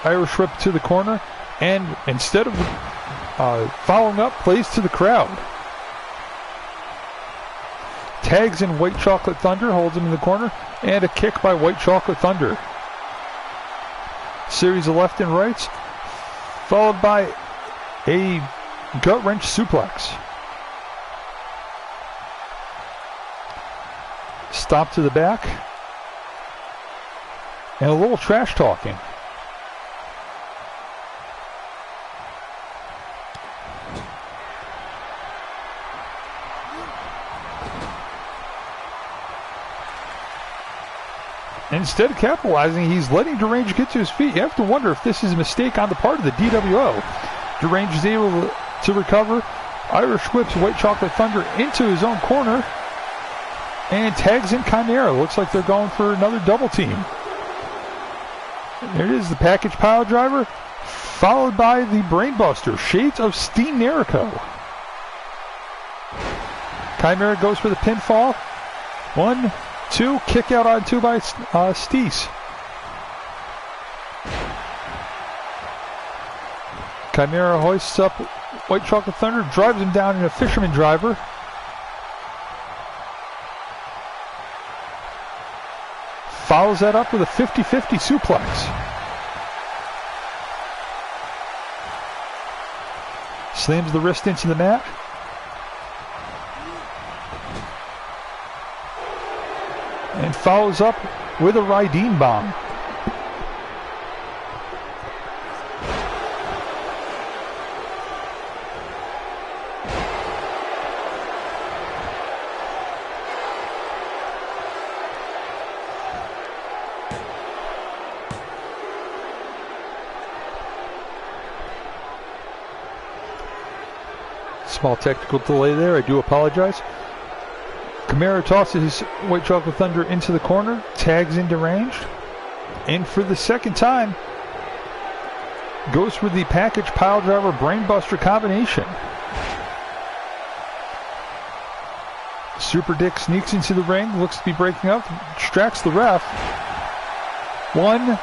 Irish whip to the corner. And instead of following up, plays to the crowd. Tags in White Chocolate Thunder. Holds him in the corner. And a kick by White Chocolate Thunder. Series of left and rights, followed by a gut wrench suplex. Stop to the back, and a little trash talking. Instead of capitalizing, he's letting Deranged get to his feet. You have to wonder if this is a mistake on the part of the DWO. Deranged is able to recover. Irish whips White Chocolate Thunder into his own corner. And tags in Chimara. Looks like they're going for another double team. There it is, the package pile driver. Followed by the brainbuster. Shades of Steen Nerico. Chimara goes for the pinfall. 1, 2, kick out on 2 by Steese. Chimara hoists up White Chocolate Thunder, drives him down in a fisherman driver. Follows that up with a 50-50 suplex. Slams the wrist into the mat. And follows up with a Raideen bomb. Small technical delay there, I do apologize. Chimara tosses White Chocolate Thunder into the corner, tags in Deranged, and for the second time, goes for the package pile driver brainbuster combination. Superdick sneaks into the ring, looks to be breaking up, distracts the ref. 1,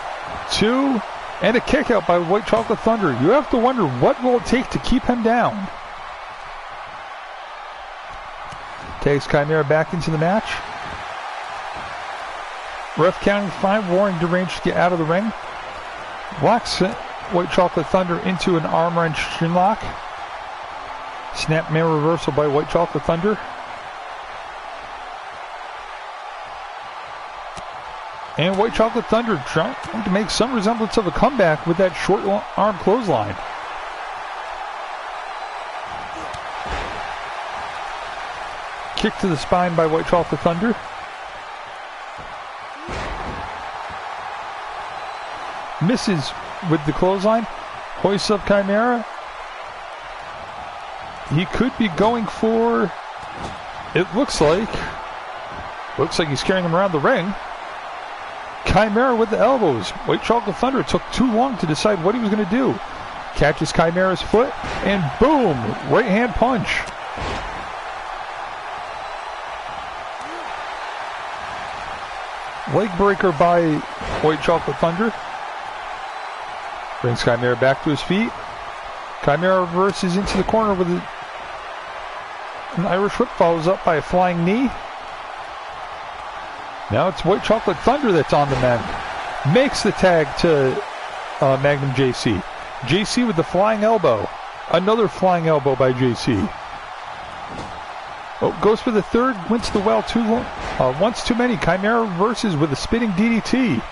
2, and a kick out by White Chocolate Thunder. You have to wonder what will it take to keep him down. Takes Chimara back into the match. Ref counting fine, warning Deranged to get out of the ring. Locks White Chocolate Thunder into an arm wrench shinlock. Snap man reversal by White Chocolate Thunder. And White Chocolate Thunder trying to make some resemblance of a comeback with that short arm clothesline. Kick to the spine by White Chocolate Thunder. Misses with the clothesline. Hoists up Chimera. He could be going for, it looks like he's carrying him around the ring. Chimera with the elbows. White Chocolate Thunder took too long to decide what he was going to do. Catches Chimera's foot, and boom, right hand punch. Leg breaker by White Chocolate Thunder. Brings Chimera back to his feet. Chimera reverses into the corner with an Irish whip, follows up by a flying knee. Now it's White Chocolate Thunder that's on the mend. Makes the tag to Magnum JC. JC with the flying elbow. Another flying elbow by JC. Oh, goes for the third. Wins the well once too many. Chimera reverses with a spinning DDT.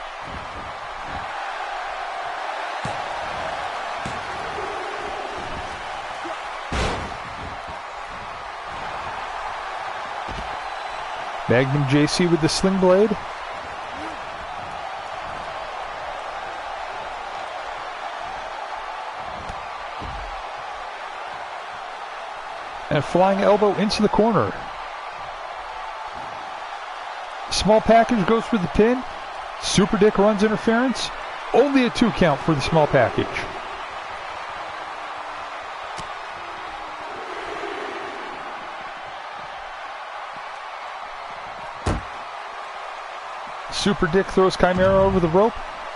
Magnum JC with the sling blade. And a flying elbow into the corner. Small package goes for the pin. Superdick runs interference. Only a 2 count for the small package. Superdick throws Chimera over the rope,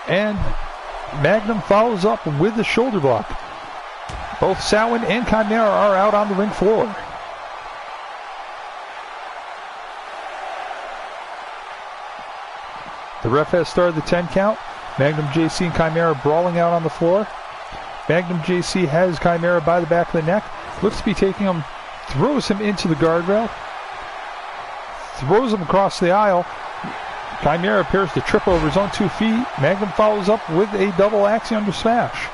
and Magnum follows up with the shoulder block. Both Samhain and Chimera are out on the ring floor. The ref has started the 10 count. Magnum JC and Chimera brawling out on the floor. Magnum JC has Chimera by the back of the neck. Looks to be taking him, throws him into the guardrail. Throws him across the aisle. Chimera appears to trip over his own 2 feet. Magnum follows up with a double axe under smash.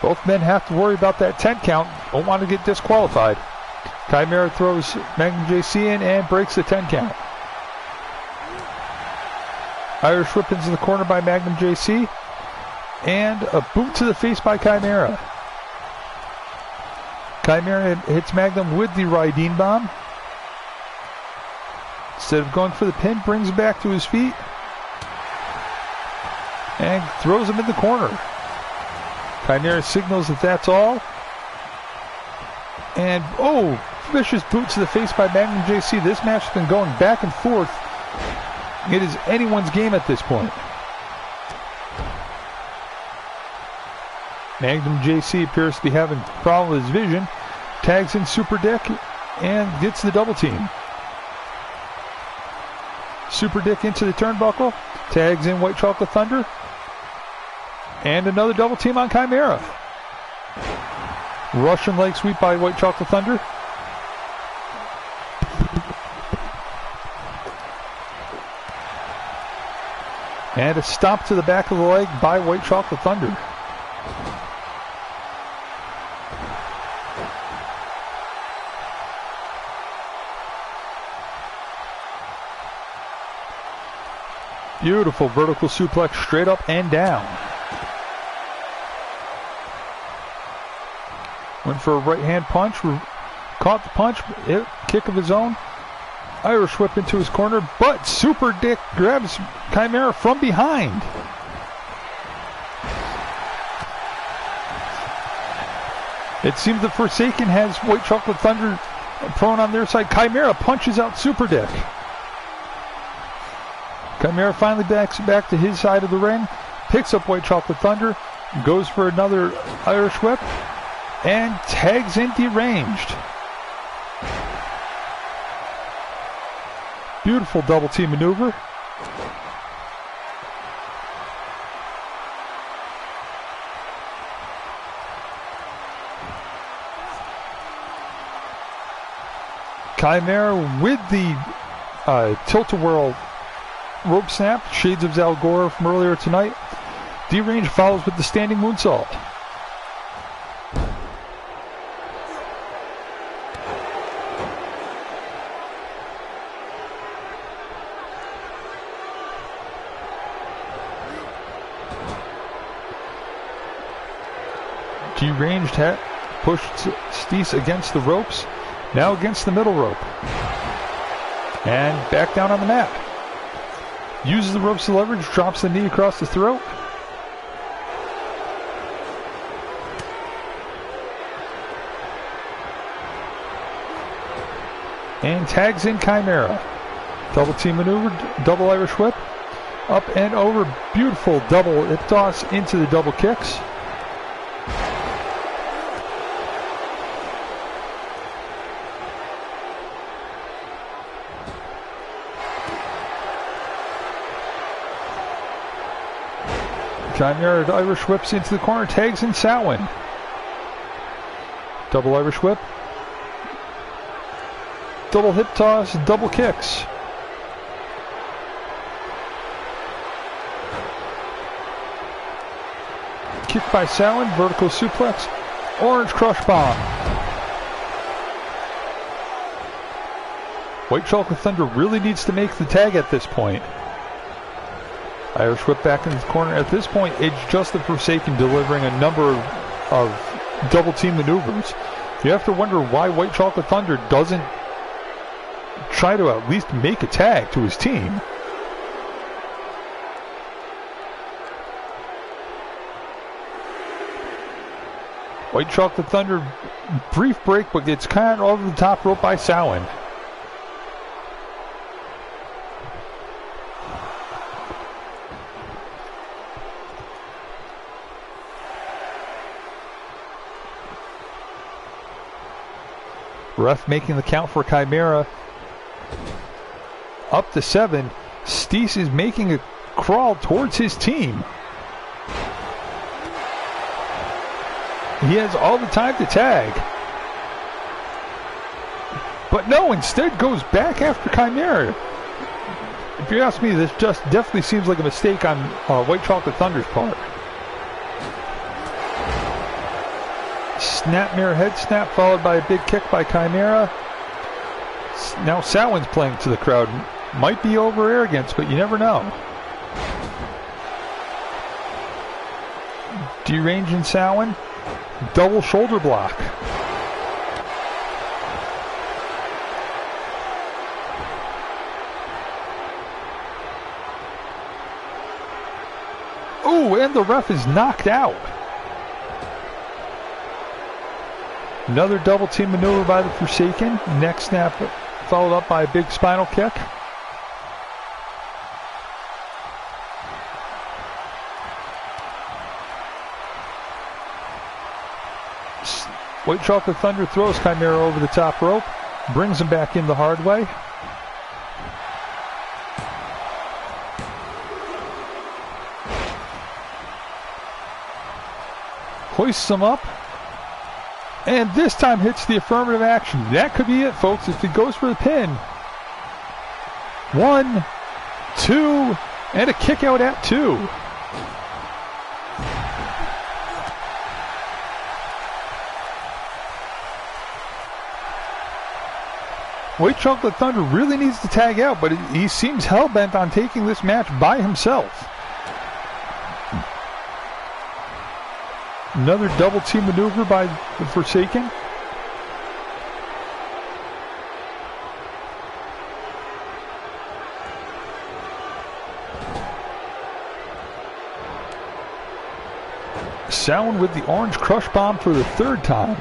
Both men have to worry about that 10 count. Don't want to get disqualified. Chimera throws Magnum JC in and breaks the 10 count. Irish whip into the corner by Magnum JC. And a boot to the face by Chimera. Chimera hits Magnum with the Raideen bomb. Instead of going for the pin, brings him back to his feet. And throws him in the corner. Chimera signals that that's all. And, oh, vicious boot to the face by Magnum JC. This match has been going back and forth. It is anyone's game at this point. Magnum JC appears to be having a problem with his vision. Tags in Superdick and gets the double team. Superdick into the turnbuckle. Tags in White Chocolate Thunder. And another double team on Chimera. Russian leg sweep by White Chocolate Thunder. And a stomp to the back of the leg by White Chocolate Thunder. Beautiful vertical suplex straight up and down. Went for a right hand punch. Caught the punch. Kick of his own. Irish whip into his corner. But Superdick grabs Chimera from behind. It seems the Forsaken has White Chocolate Thunder prone on their side. Chimera punches out Superdick. Chimera finally backs back to his side of the ring, picks up White Chocolate Thunder, goes for another Irish whip, and tags in Deranged. Beautiful double team maneuver. Chimera with the tilt-a-whirl rope snap, shades of Xalgora from earlier tonight. Deranged follows with the standing moonsault. Deranged pushed Steese against the ropes. Now against the middle rope. And back down on the mat. Uses the ropes to leverage, drops the knee across the throat. And tags in Chimara. Double team maneuver, double Irish whip. Up and over, beautiful double hip toss into the double kicks. Chimara Irish whips into the corner, tags in Samhain. Double Irish whip. Double hip toss, double kicks. Kick by Samhain, vertical suplex, orange crush bomb. White Chocolate Thunder really needs to make the tag at this point. Irish whip back in the corner. At this point, it's just the Forsaken delivering a number of double team maneuvers. You have to wonder why White Chocolate Thunder doesn't try to at least make a tag to his team. White Chocolate Thunder, brief break, but gets kind of over the top rope by Samhain. Ref making the count for Chimara. Up to 7. Steese is making a crawl towards his team. He has all the time to tag. But no, instead goes back after Chimara. If you ask me, this just definitely seems like a mistake on White Chocolate Thunder's part. Snap mirror head snap followed by a big kick by Chimara. Now Samhain's playing to the crowd. Might be over arrogance, but you never know. Deranged Samhain. Double shoulder block. Ooh, and the ref is knocked out. Another double team maneuver by the Forsaken. Neck snap followed up by a big spinal kick. White Chocolate Thunder throws Chimara over the top rope, brings him back in the hard way. Hoists him up. And this time hits the affirmative action. That could be it, folks, if he goes for the pin. 1, 2, and a kick out at 2. White Chocolate Thunder really needs to tag out, but he seems hell-bent on taking this match by himself. Another double team maneuver by the Forsaken. Samhain with the orange crush bomb for the 3rd time.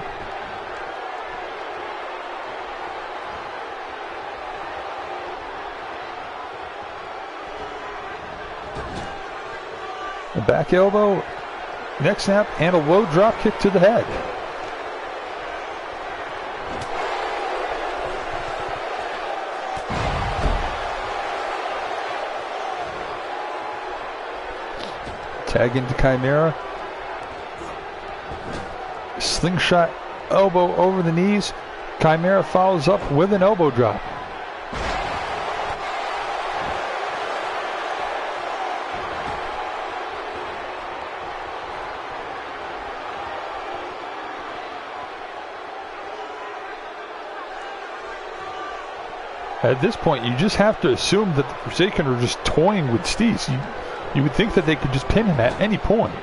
A back elbow, neck snap, and a low drop kick to the head. Tag into Chimara. Slingshot elbow over the knees. Chimara follows up with an elbow drop. At this point, you just have to assume that the Forsaken are just toying with Steese. You would think that they could just pin him at any point.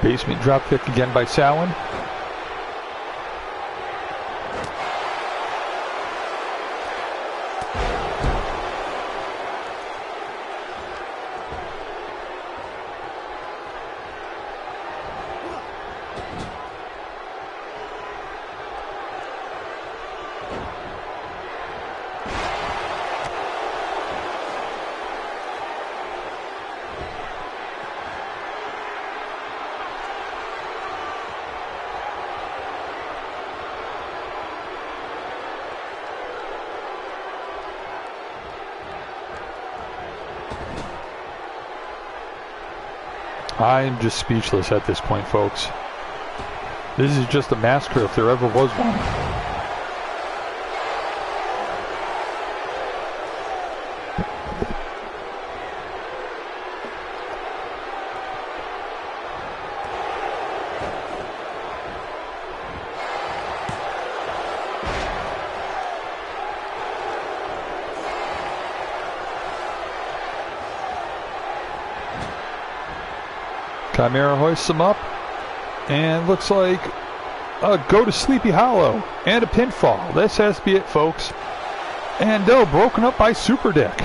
Basement drop kick again by Samhain. I'm just speechless at this point, folks. This is just a massacre if there ever was one. Chimara hoists him up, and looks like a go to Sleepy Hollow and a pinfall. This has to be it, folks. And no, broken up by Superdick.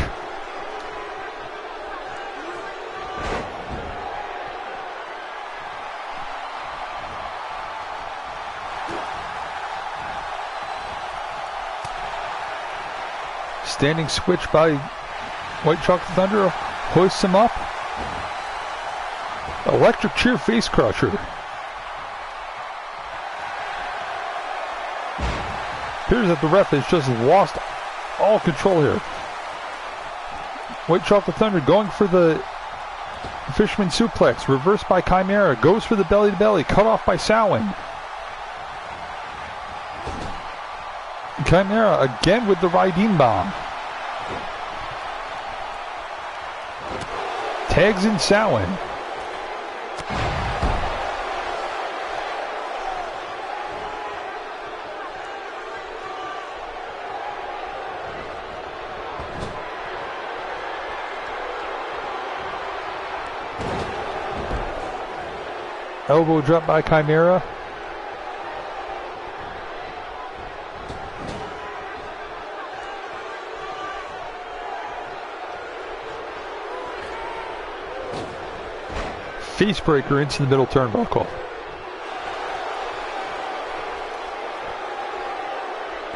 Standing switch by White Chocolate Thunder, hoists him up. Electric Chair Face Crusher. Appears that the ref has just lost all control here. White Chocolate Thunder going for the Fisherman Suplex. Reversed by Chimara. Goes for the belly to belly. Cut off by Samhain. Chimara again with the Riding Bomb. Tags in Samhain. Elbow drop by Chimara. Face breaker into the middle turnbuckle.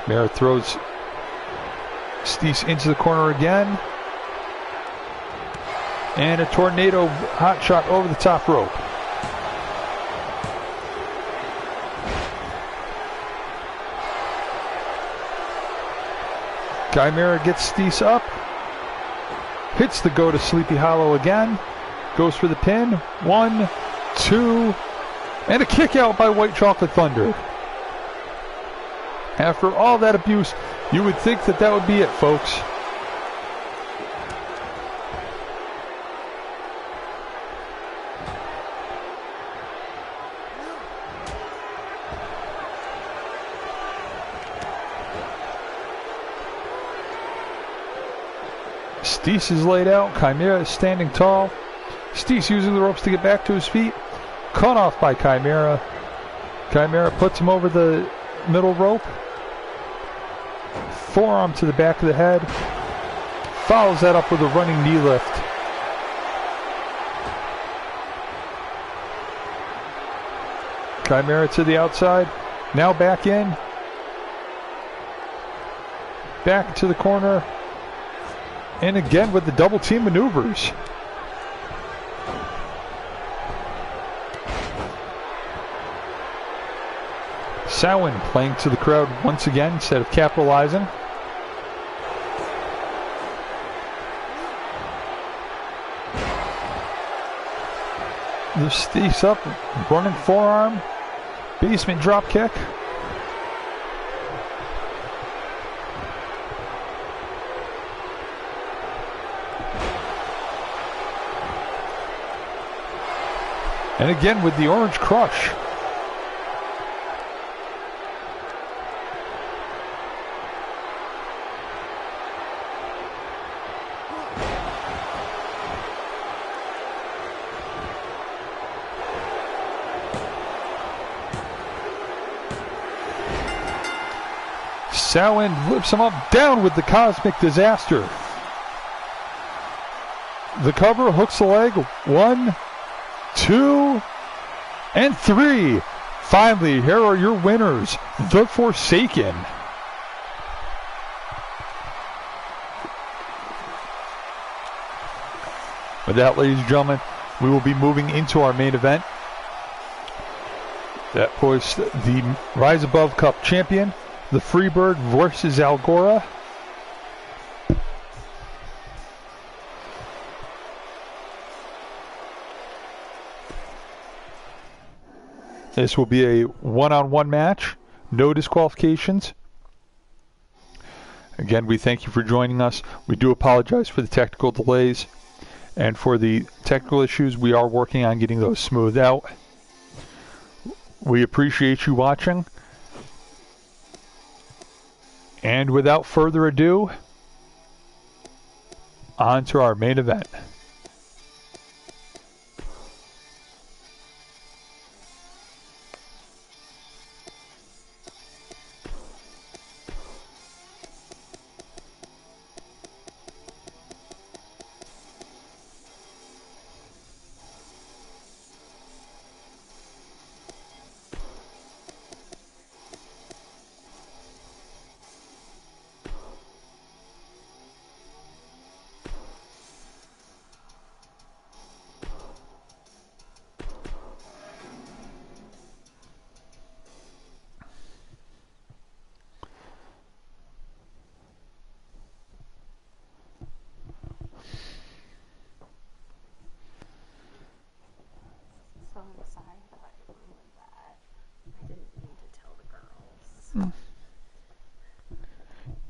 Chimara throws Steese into the corner again. And a tornado hot shot over the top rope. Chimara gets Steese up, hits the go to Sleepy Hollow again, goes for the pin, 1, 2, and a kick out by White Chocolate Thunder. After all that abuse, you would think that that would be it, folks. Steese is laid out. Chimara is standing tall. Steese using the ropes to get back to his feet. Cut off by Chimara. Chimara puts him over the middle rope. Forearm to the back of the head. Follows that up with a running knee lift. Chimara to the outside. Now back in. Back to the corner. And again with the double team maneuvers. Samhain playing to the crowd once again instead of capitalizing. The Steese up, running forearm, basement drop kick. And again with the orange crush. Samhain lifts him up, down with the Cosmic Disaster. The cover, hooks the leg. 1, 2, and 3. Finally, here are your winners, The Forsaken. With that, ladies and gentlemen, we will be moving into our main event. That was the Rise Above Cup champion, the Freebird versus Xalgora. This will be a one-on-one match, no disqualifications. Again, we thank you for joining us. We do apologize for the technical delays and for the technical issues. We are working on getting those smoothed out. We appreciate you watching. And without further ado, on to our main event.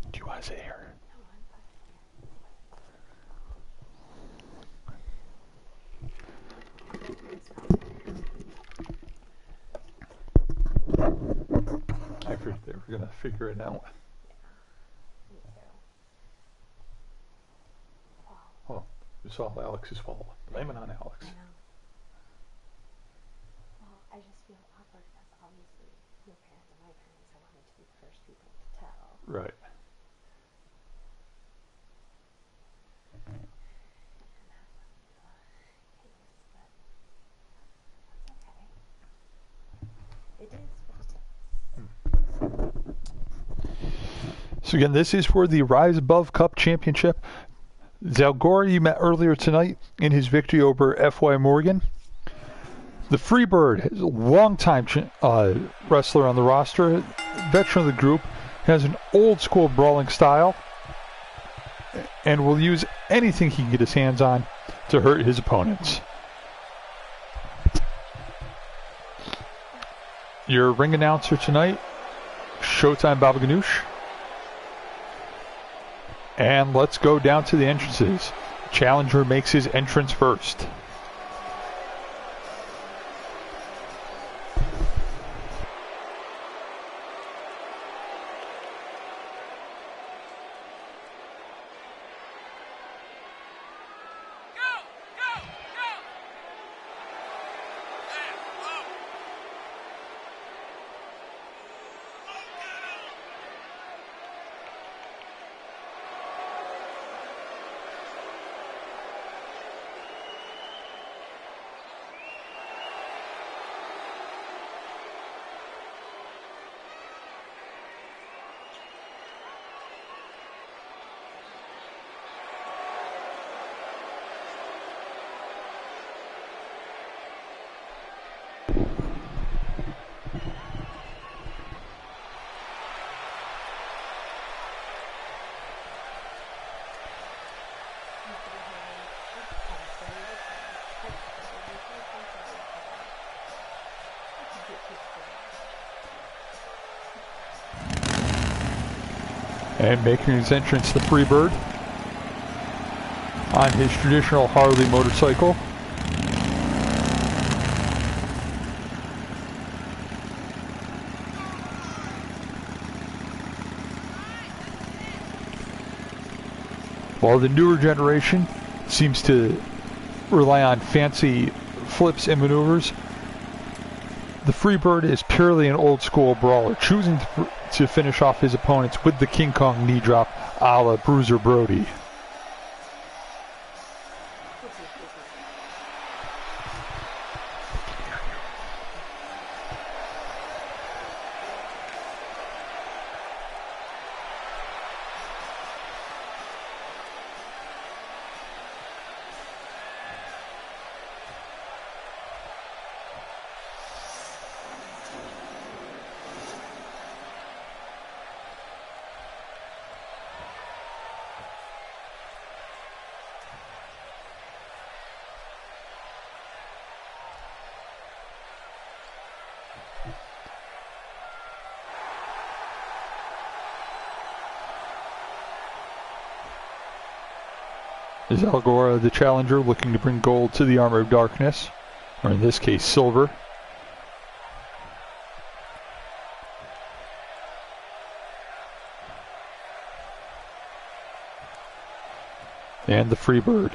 Do you want to sit here? I figured they were going to figure it out. Oh, it's all Alex's fault. Blame it on Alex. I just feel awkward because obviously your parents and my parents, I wanted to be the first people to tell. Right. And that's but that's okay. It is what it is. So again, this is for the Rise Above Cup Championship. Xalgora you met earlier tonight in his victory over F.Y. Morgan. The Freebird is a long-time wrestler on the roster, veteran of the group, has an old-school brawling style, and will use anything he can get his hands on to hurt his opponents. Your ring announcer tonight, Showtime Baba Ganoush. And let's go down to the entrances. Challenger makes his entrance first. And making his entrance, the Freebird on his traditional Harley motorcycle. While the newer generation seems to rely on fancy flips and maneuvers, The Freebird is purely an old-school brawler, choosing to finish off his opponents with the King Kong knee drop a la Bruiser Brody. Xalgora, the challenger, looking to bring gold to the Armor of Darkness, or in this case, silver. And the Freebird,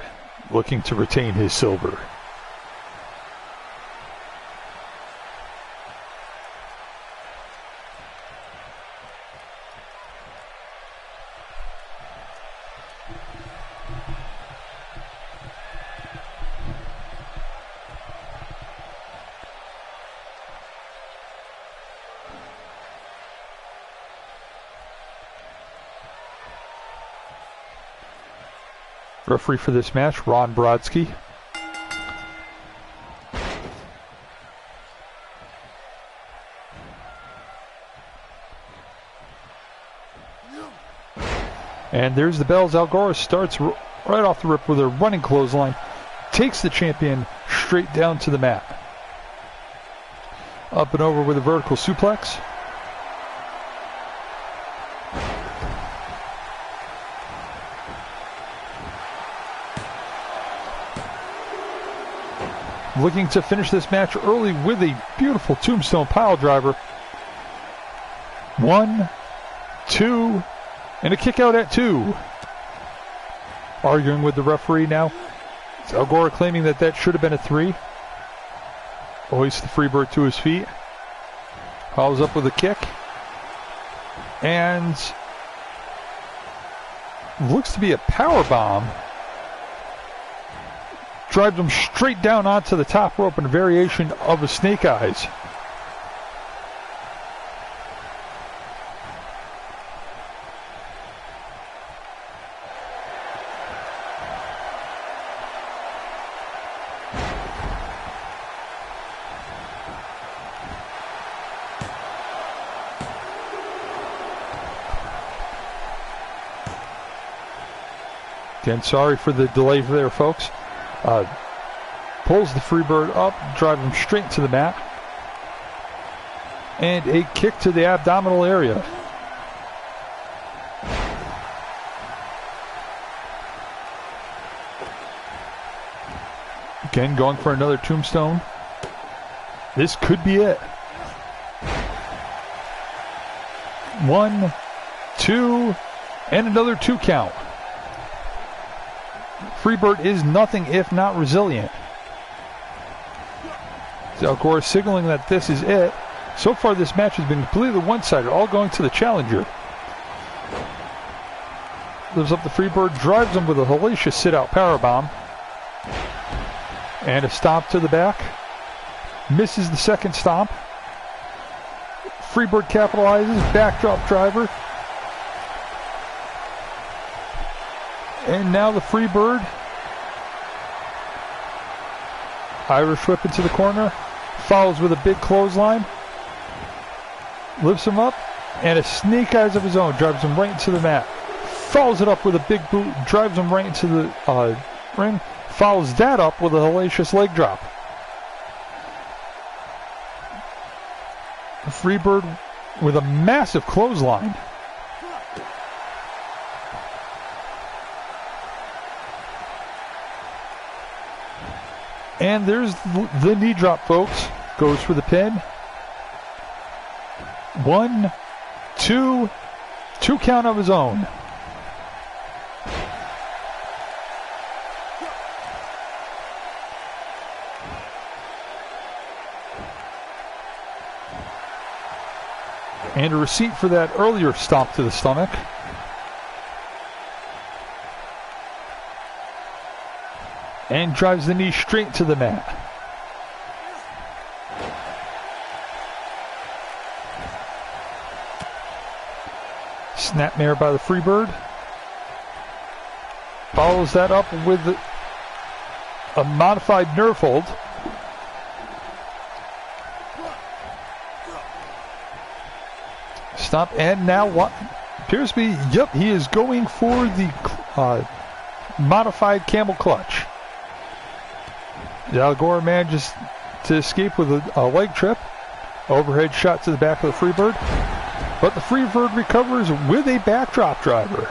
looking to retain his silver. Referee for this match, Ron Brodsky. And there's the bell. Xalgora starts right off the rip with a running clothesline. Takes the champion straight down to the mat. Up and over with a vertical suplex. Looking to finish this match early with a beautiful tombstone pile driver. 1, 2, and a kick out at 2. Arguing with the referee now. Xalgora claiming that that should have been a 3. Hoists the Freebird to his feet. Follows up with a kick. And looks to be a power bomb. Drives him straight down onto the top rope in a variation of a snake eyes. Again, sorry for the delay there, folks. Pulls the Freebird up, drives him straight to the mat. And a kick to the abdominal area. Again, going for another tombstone. This could be it. 1, 2, and another 2 count. Freebird is nothing if not resilient. Xalgora signaling that this is it. So far this match has been completely one-sided, all going to the challenger. Lives up the Freebird, drives him with a hellacious sit-out powerbomb. And a stomp to the back. Misses the second stomp. Freebird capitalizes, backdrop driver. And now the Freebird. Irish whip into the corner. Follows with a big clothesline. Lifts him up. And a snake eyes of his own. Drives him right into the mat. Follows it up with a big boot. Drives him right into the ring. Follows that up with a hellacious leg drop. The Freebird with a massive clothesline. And there's the knee drop, folks. Goes for the pin. 1, 2, 2 count of his own. And a receipt for that earlier stomp to the stomach. And drives the knee straight to the mat. Snapmare by the Freebird. Follows that up with a modified nerve hold. Stop, and now what appears to be, yep, he is going for the modified camel clutch. Xalgora manages to escape with a leg trip. Overhead shot to the back of the Freebird. But the Freebird recovers with a backdrop driver.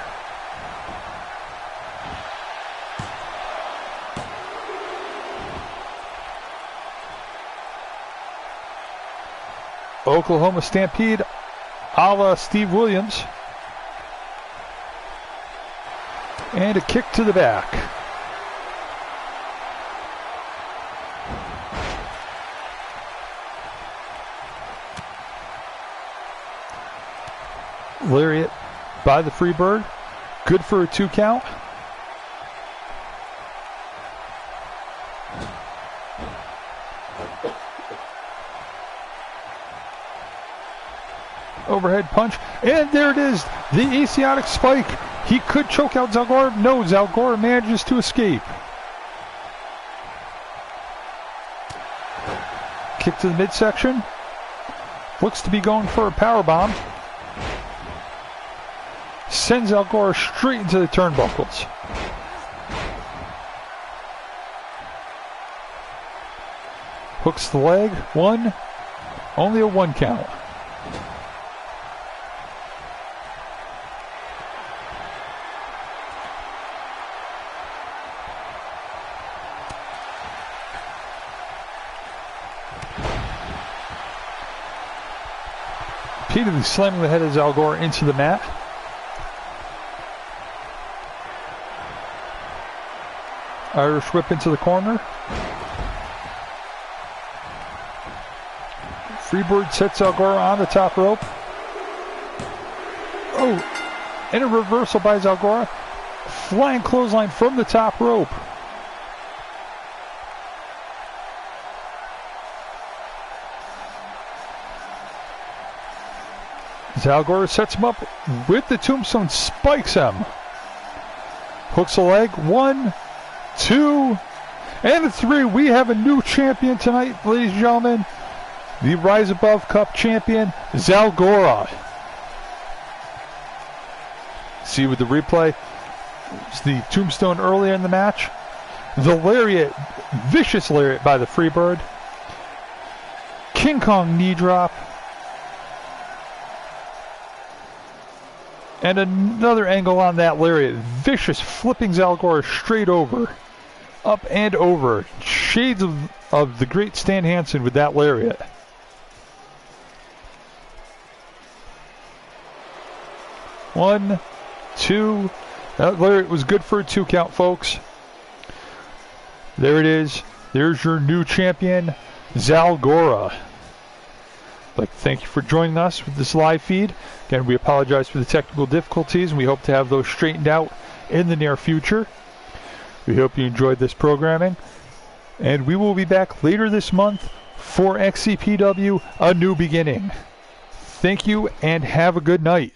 Oklahoma Stampede a la Steve Williams. And a kick to the back. Lariat by the Freebird. Good for a 2 count. Overhead punch, and there it is, the Asiatic spike. He could choke out Xalgora. No, Xalgora manages to escape. Kick to the midsection. Looks to be going for a powerbomb. Sends Xalgora straight into the turnbuckles. Hooks the leg. 1. Only a 1 count. Repeatedly slamming the head of Xalgora into the mat. Irish whip into the corner. Freebird sets Xalgora on the top rope. Oh, and a reversal by Xalgora. Flying clothesline from the top rope. Xalgora sets him up with the tombstone, spikes him. Hooks a leg. 1, 2, and a 3. We have a new champion tonight, ladies and gentlemen. The Rise Above Cup champion, Xalgora. See with the replay, it's the tombstone earlier in the match. The lariat, vicious lariat by the Freebird. King Kong knee drop. And another angle on that lariat. Vicious flipping Xalgora straight over. Up and over. Shades of the great Stan Hansen with that lariat. One, 2. That lariat was good for a 2 count, folks. There it is. There's your new champion, Xalgora. I'd like to thank you for joining us with this live feed. Again, we apologize for the technical difficulties, and we hope to have those straightened out in the near future. We hope you enjoyed this programming, and we will be back later this month for XCPW, A New Beginning. Thank you, and have a good night.